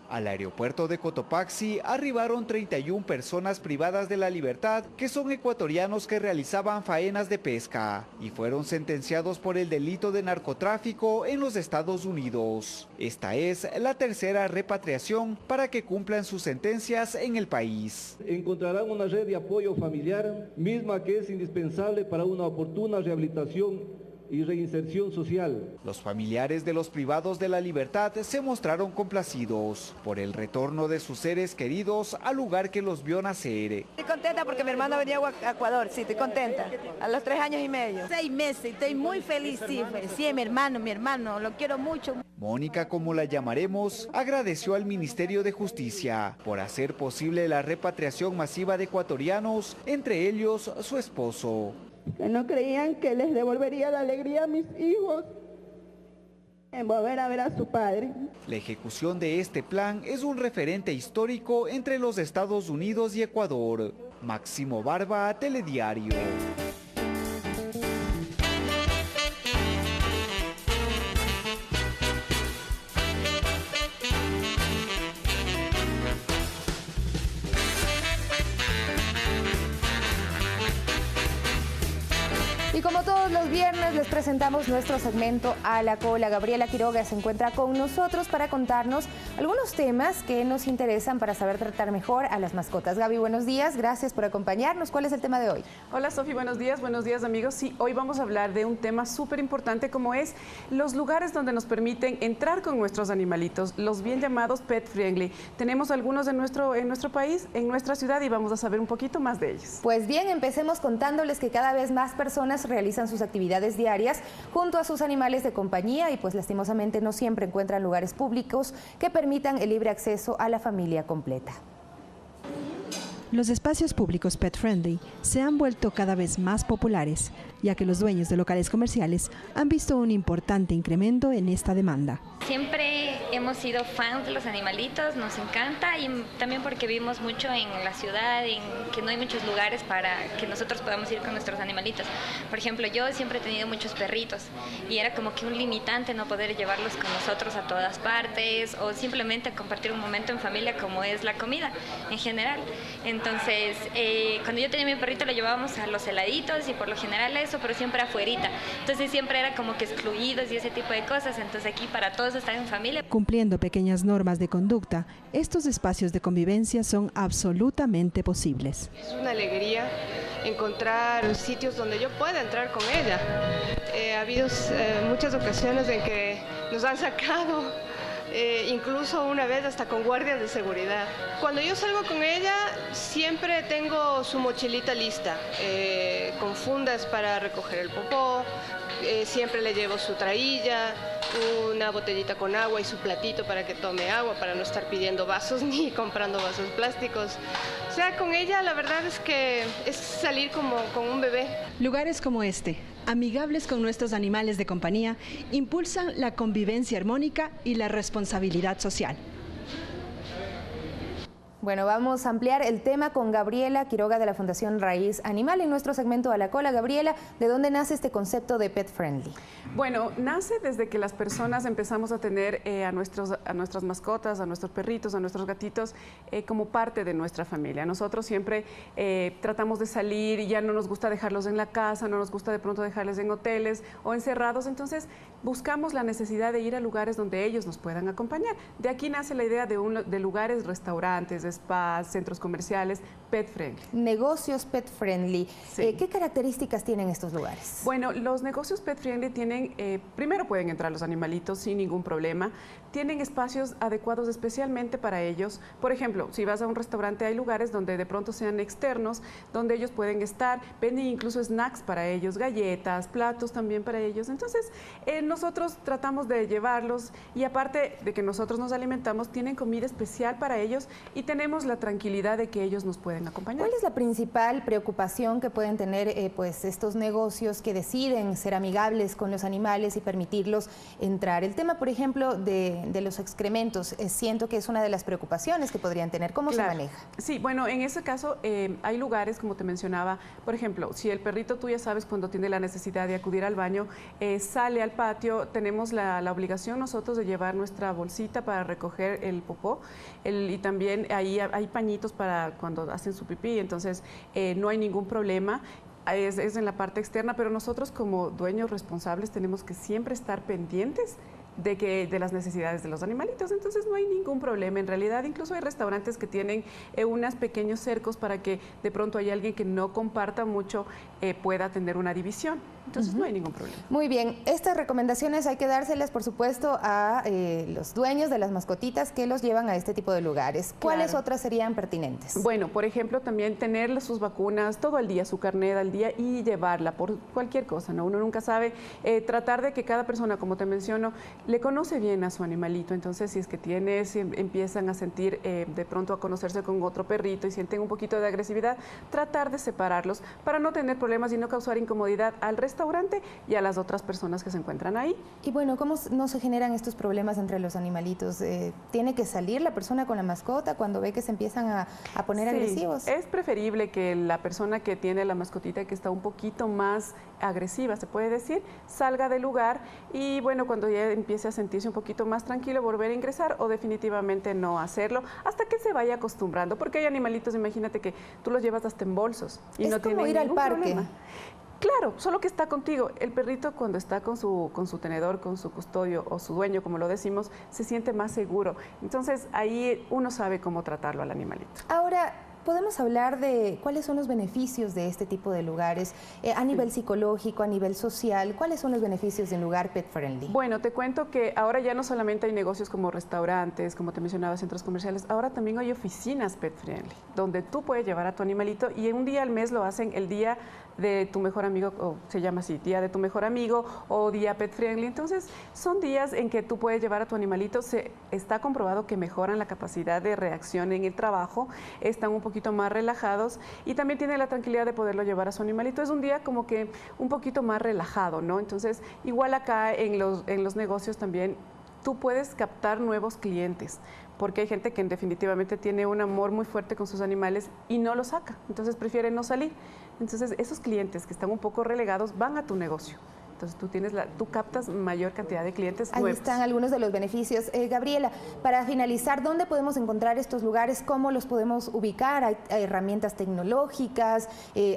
Al aeropuerto de Cotopaxi arribaron 31 personas privadas de la libertad que son ecuatorianos que realizaban faenas de pesca y fueron sentenciados por el delito de narcotráfico en los Estados Unidos. Esta es la tercera repatriación para que cumplan sus sentencias en el país. Encontrarán una red de apoyo familiar misma que es indispensable para una oportuna rehabilitación y reinserción social. Los familiares de los privados de la libertad se mostraron complacidos por el retorno de sus seres queridos al lugar que los vio nacer. Estoy contenta porque mi hermano venía a Ecuador, sí, estoy contenta. A los 3 años y medio. 6 meses, estoy muy feliz, sí, mi hermano, lo quiero mucho. Mónica, como la llamaremos, agradeció al Ministerio de Justicia por hacer posible la repatriación masiva de ecuatorianos, entre ellos su esposo. Que no creían que les devolvería la alegría a mis hijos en volver a ver a su padre. La ejecución de este plan es un referente histórico entre los Estados Unidos y Ecuador. Máximo Barba, Telediario. Y como todos los viernes les presentamos nuestro segmento A la Cola. Gabriela Quiroga se encuentra con nosotros para contarnos algunos temas que nos interesan para saber tratar mejor a las mascotas. Gaby, buenos días, gracias por acompañarnos. ¿Cuál es el tema de hoy? Hola Sofi, buenos días amigos. Sí, hoy vamos a hablar de un tema súper importante como es los lugares donde nos permiten entrar con nuestros animalitos, los bien llamados pet friendly. Tenemos algunos en nuestro país, en nuestra ciudad, y vamos a saber un poquito más de ellos. Pues bien, empecemos contándoles que cada vez más personas realizan sus actividades diarias junto a sus animales de compañía y pues lastimosamente no siempre encuentran lugares públicos que permitan el libre acceso a la familia completa. Los espacios públicos pet friendly se han vuelto cada vez más populares, ya que los dueños de locales comerciales han visto un importante incremento en esta demanda. Siempre hemos sido fans de los animalitos, nos encanta, y también porque vivimos mucho en la ciudad, en que no hay muchos lugares para que nosotros podamos ir con nuestros animalitos. Por ejemplo, yo siempre he tenido muchos perritos y era como que un limitante no poder llevarlos con nosotros a todas partes o simplemente compartir un momento en familia como es la comida en general. Entonces, cuando yo tenía mi perrito lo llevábamos a los heladitos y por lo general eso, pero siempre afuerita. Entonces siempre era como que excluidos y ese tipo de cosas. Entonces aquí para todos estar en familia. Cumpliendo pequeñas normas de conducta, estos espacios de convivencia son absolutamente posibles. Es una alegría encontrar sitios donde yo pueda entrar con ella. Ha habido muchas ocasiones en que nos han sacado, incluso una vez hasta con guardias de seguridad. Cuando yo salgo con ella siempre tengo su mochilita lista, con fundas para recoger el popó, siempre le llevo su traílla, una botellita con agua y su platito para que tome agua, para no estar pidiendo vasos ni comprando vasos plásticos. O sea, con ella la verdad es que es salir como con un bebé. Lugares como este, amigables con nuestros animales de compañía, impulsan la convivencia armónica y la responsabilidad social. Bueno, vamos a ampliar el tema con Gabriela Quiroga de la Fundación Raíz Animal en nuestro segmento A la Cola. Gabriela, ¿de dónde nace este concepto de pet friendly? Bueno, nace desde que las personas empezamos a tener a nuestras mascotas, a nuestros perritos, a nuestros gatitos como parte de nuestra familia. Nosotros siempre tratamos de salir y ya no nos gusta dejarlos en la casa, no nos gusta de pronto dejarles en hoteles o encerrados, entonces buscamos la necesidad de ir a lugares donde ellos nos puedan acompañar. De aquí nace la idea de lugares, restaurantes, spas, centros comerciales, pet friendly. Negocios pet friendly. Sí. ¿Qué características tienen estos lugares? Bueno, los negocios pet friendly tienen, primero pueden entrar los animalitos sin ningún problema, tienen espacios adecuados especialmente para ellos. Por ejemplo, si vas a un restaurante hay lugares donde de pronto sean externos, donde ellos pueden estar, venden incluso snacks para ellos, galletas, platos también para ellos. Entonces, nosotros tratamos de llevarlos y aparte de que nosotros nos alimentamos, tienen comida especial para ellos y tenemos la tranquilidad de que ellos nos pueden acompañar. ¿Cuál es la principal preocupación que pueden tener pues estos negocios que deciden ser amigables con los animales y permitirlos entrar? El tema, por ejemplo, de de los excrementos, siento que es una de las preocupaciones que podrían tener. ¿Cómo se maneja? Sí, bueno, en ese caso hay lugares, como te mencionaba, por ejemplo, si el perrito tú ya sabes cuando tiene la necesidad de acudir al baño, sale al patio, tenemos la obligación nosotros de llevar nuestra bolsita para recoger el popó, y también ahí hay pañitos para cuando hacen su pipí, entonces no hay ningún problema. Es en la parte externa, pero nosotros como dueños responsables tenemos que siempre estar pendientes de las necesidades de los animalitos, entonces no hay ningún problema. En realidad incluso hay restaurantes que tienen unos pequeños cercos para que de pronto haya alguien que no comparta mucho pueda tener una división, entonces no hay ningún problema. Muy bien, estas recomendaciones hay que dárselas por supuesto a los dueños de las mascotitas que los llevan a este tipo de lugares. ¿Cuáles otras serían pertinentes? Bueno, por ejemplo, también tener sus vacunas todo el día, su carnet al día y llevarla por cualquier cosa, ¿no? Uno nunca sabe, tratar de que cada persona, como te menciono, le conoce bien a su animalito, entonces si es que empiezan a sentir de pronto a conocerse con otro perrito y sienten un poquito de agresividad, tratar de separarlos para no tener problemas y no causar incomodidad al restaurante y a las otras personas que se encuentran ahí. Y bueno, ¿cómo no se generan estos problemas entre los animalitos? ¿Tiene que salir la persona con la mascota cuando ve que se empiezan a poner agresivos? Es preferible que la persona que tiene la mascotita que está un poquito más agresiva, se puede decir, salga del lugar y bueno, cuando ya empiece a sentirse un poquito más tranquilo, volver a ingresar o definitivamente no hacerlo hasta que se vaya acostumbrando, porque hay animalitos, imagínate que tú los llevas hasta en bolsos y no tienen ir al parque. Problema. Claro, solo que está contigo. El perrito cuando está con su tenedor, con su custodio o su dueño, como lo decimos, se siente más seguro. Entonces ahí uno sabe cómo tratarlo al animalito. Ahora, ¿podemos hablar de cuáles son los beneficios de este tipo de lugares a nivel psicológico, a nivel social? ¿Cuáles son los beneficios de un lugar pet friendly? Bueno, te cuento que ahora ya no solamente hay negocios como restaurantes, como te mencionaba, centros comerciales, ahora también hay oficinas pet friendly, donde tú puedes llevar a tu animalito y un día al mes lo hacen el día de tu mejor amigo, o se llama así, día de tu mejor amigo o día pet friendly. Entonces, son días en que tú puedes llevar a tu animalito. Está comprobado que mejoran la capacidad de reacción en el trabajo, están un poquito más relajados y también tienen la tranquilidad de poderlo llevar a su animalito. Es un día como que un poquito más relajado, ¿no? Entonces, igual acá en los negocios también tú puedes captar nuevos clientes, porque hay gente que definitivamente tiene un amor muy fuerte con sus animales y no lo saca, entonces prefiere no salir. Entonces, esos clientes que están un poco relegados van a tu negocio. Entonces, tú captas mayor cantidad de clientes nuevos. Ahí están algunos de los beneficios. Gabriela, para finalizar, ¿dónde podemos encontrar estos lugares? ¿Cómo los podemos ubicar? ¿Hay herramientas tecnológicas,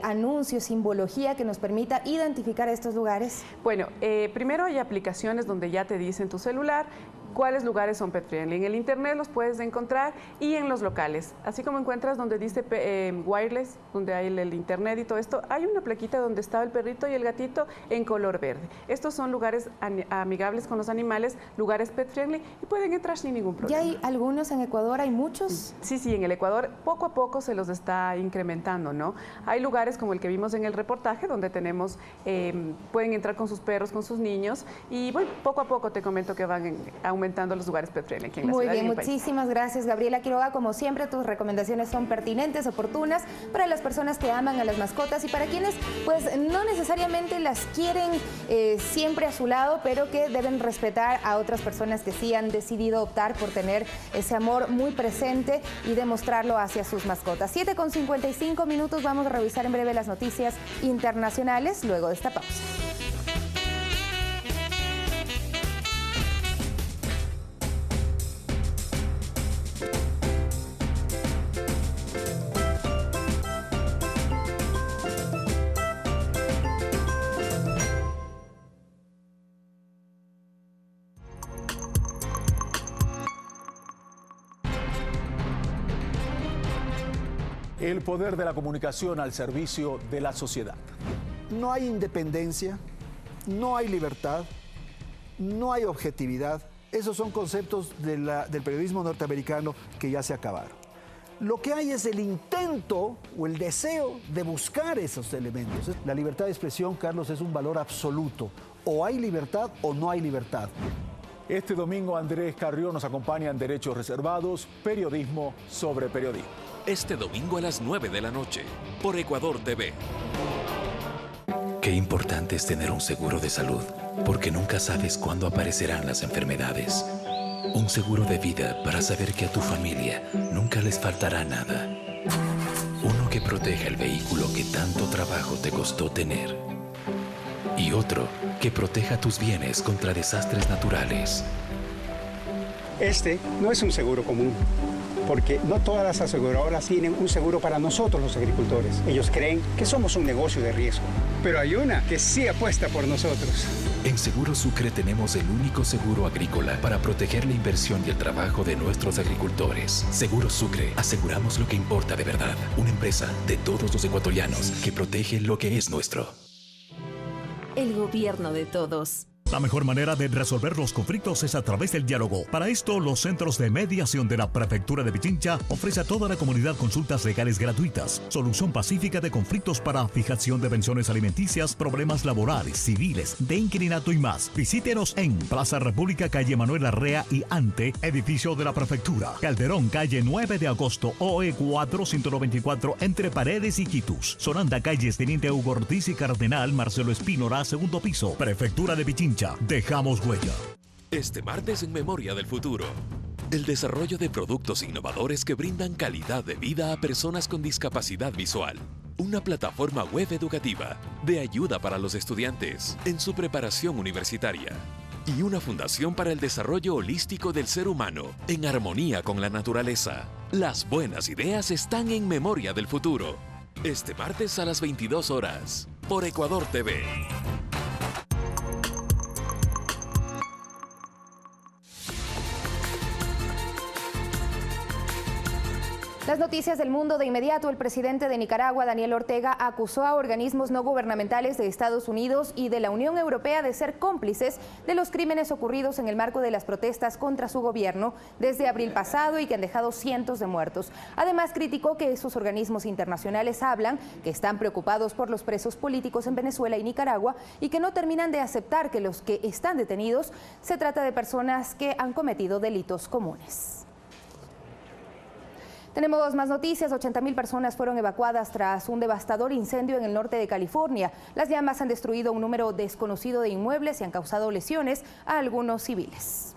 anuncios, simbología que nos permita identificar estos lugares? Bueno, primero hay aplicaciones donde ya te dicen tu celular cuáles lugares son pet friendly. En el internet los puedes encontrar y en los locales. Así como encuentras donde dice wireless, donde hay el internet y todo esto, hay una plaquita donde está el perrito y el gatito en color verde. Estos son lugares amigables con los animales, lugares pet friendly y pueden entrar sin ningún problema. ¿Ya hay algunos en Ecuador? ¿Hay muchos? Sí, en el Ecuador poco a poco se los está incrementando, ¿no? Hay lugares como el que vimos en el reportaje donde tenemos, pueden entrar con sus perros, con sus niños y bueno, poco a poco te comento que van aumentando los lugares pet friendly aquí en la ciudad. Muy bien, muchísimas gracias, Gabriela Quiroga. Como siempre, tus recomendaciones son pertinentes, oportunas para las personas que aman a las mascotas y para quienes pues no necesariamente las quieren siempre a su lado, pero que deben respetar a otras personas que sí han decidido optar por tener ese amor muy presente y demostrarlo hacia sus mascotas. 7:55, vamos a revisar en breve las noticias internacionales luego de esta pausa. El poder de la comunicación al servicio de la sociedad. No hay independencia, no hay libertad, no hay objetividad. Esos son conceptos del periodismo norteamericano que ya se acabaron. Lo que hay es el intento o el deseo de buscar esos elementos. La libertad de expresión, Carlos, es un valor absoluto. O hay libertad o no hay libertad. Este domingo Andrés Carrió nos acompaña en Derechos Reservados, periodismo sobre periodismo. Este domingo a las 9 de la noche, por Ecuador TV. Qué importante es tener un seguro de salud, porque nunca sabes cuándo aparecerán las enfermedades. Un seguro de vida para saber que a tu familia nunca les faltará nada. Uno que proteja el vehículo que tanto trabajo te costó tener. Y otro que proteja tus bienes contra desastres naturales. Este no es un seguro común, porque no todas las aseguradoras tienen un seguro para nosotros los agricultores. Ellos creen que somos un negocio de riesgo, pero hay una que sí apuesta por nosotros. En Seguro Sucre tenemos el único seguro agrícola para proteger la inversión y el trabajo de nuestros agricultores. Seguro Sucre, aseguramos lo que importa de verdad. Una empresa de todos los ecuatorianos que protege lo que es nuestro. El gobierno de todos. La mejor manera de resolver los conflictos es a través del diálogo. Para esto, los centros de mediación de la Prefectura de Pichincha ofrece a toda la comunidad consultas legales gratuitas, solución pacífica de conflictos para fijación de pensiones alimenticias, problemas laborales, civiles, de inquilinato y más. Visítenos en Plaza República, calle Manuel Arrea y Ante, edificio de la Prefectura. Calderón, calle 9 de agosto, OE 494, entre Paredes y Quitus. Sonanda, calles Teniente Hugo Ortiz y Cardenal Marcelo Espínola, segundo piso. Prefectura de Pichincha. Dejamos huella. Este martes en Memoria del Futuro. El desarrollo de productos innovadores que brindan calidad de vida a personas con discapacidad visual. Una plataforma web educativa de ayuda para los estudiantes en su preparación universitaria. Y una fundación para el desarrollo holístico del ser humano en armonía con la naturaleza. Las buenas ideas están en Memoria del Futuro. Este martes a las 22 horas por Ecuador TV. Las noticias del mundo de inmediato. El presidente de Nicaragua, Daniel Ortega, acusó a organismos no gubernamentales de Estados Unidos y de la Unión Europea de ser cómplices de los crímenes ocurridos en el marco de las protestas contra su gobierno desde abril pasado y que han dejado cientos de muertos. Además, criticó que esos organismos internacionales hablan que están preocupados por los presos políticos en Venezuela y Nicaragua y que no terminan de aceptar que los que están detenidos se trata de personas que han cometido delitos comunes. Tenemos más noticias. 80.000 personas fueron evacuadas tras un devastador incendio en el norte de California. Las llamas han destruido un número desconocido de inmuebles y han causado lesiones a algunos civiles.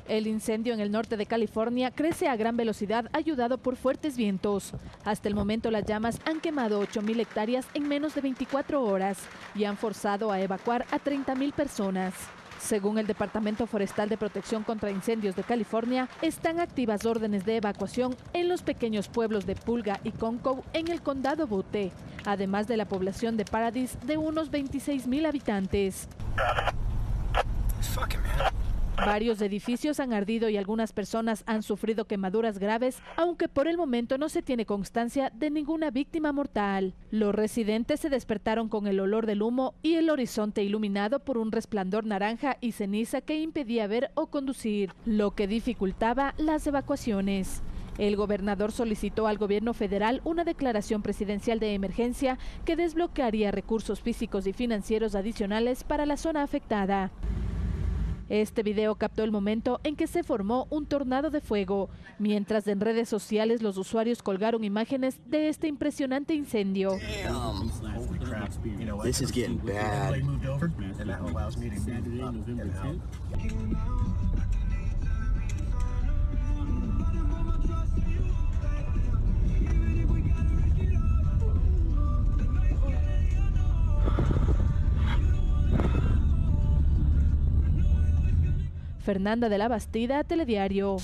El incendio en el norte de California crece a gran velocidad, ayudado por fuertes vientos. Hasta el momento las llamas han quemado 8.000 hectáreas en menos de 24 horas y han forzado a evacuar a 30.000 personas. Según el Departamento Forestal de Protección contra Incendios de California, están activas órdenes de evacuación en los pequeños pueblos de Pulga y Concow en el condado Butte, además de la población de Paradise de unos 26.000 habitantes. Varios edificios han ardido y algunas personas han sufrido quemaduras graves, aunque por el momento no se tiene constancia de ninguna víctima mortal. Los residentes se despertaron con el olor del humo y el horizonte iluminado por un resplandor naranja y ceniza que impedía ver o conducir, lo que dificultaba las evacuaciones. El gobernador solicitó al gobierno federal una declaración presidencial de emergencia que desbloquearía recursos físicos y financieros adicionales para la zona afectada. Este video captó el momento en que se formó un tornado de fuego, mientras en redes sociales los usuarios colgaron imágenes de este impresionante incendio. Fernanda de la Bastida, Telediario.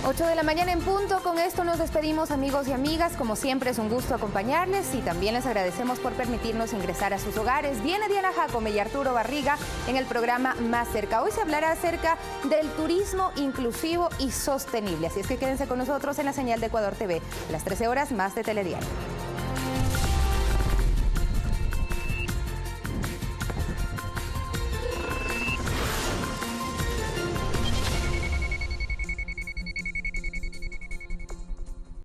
8 de la mañana en punto. Con esto nos despedimos, amigos y amigas. Como siempre es un gusto acompañarles y también les agradecemos por permitirnos ingresar a sus hogares. Viene Diana Jacome y Arturo Barriga en el programa Más Cerca. Hoy se hablará acerca del turismo inclusivo y sostenible. Así es que quédense con nosotros en la señal de Ecuador TV. A las 13 horas, más de Telediario.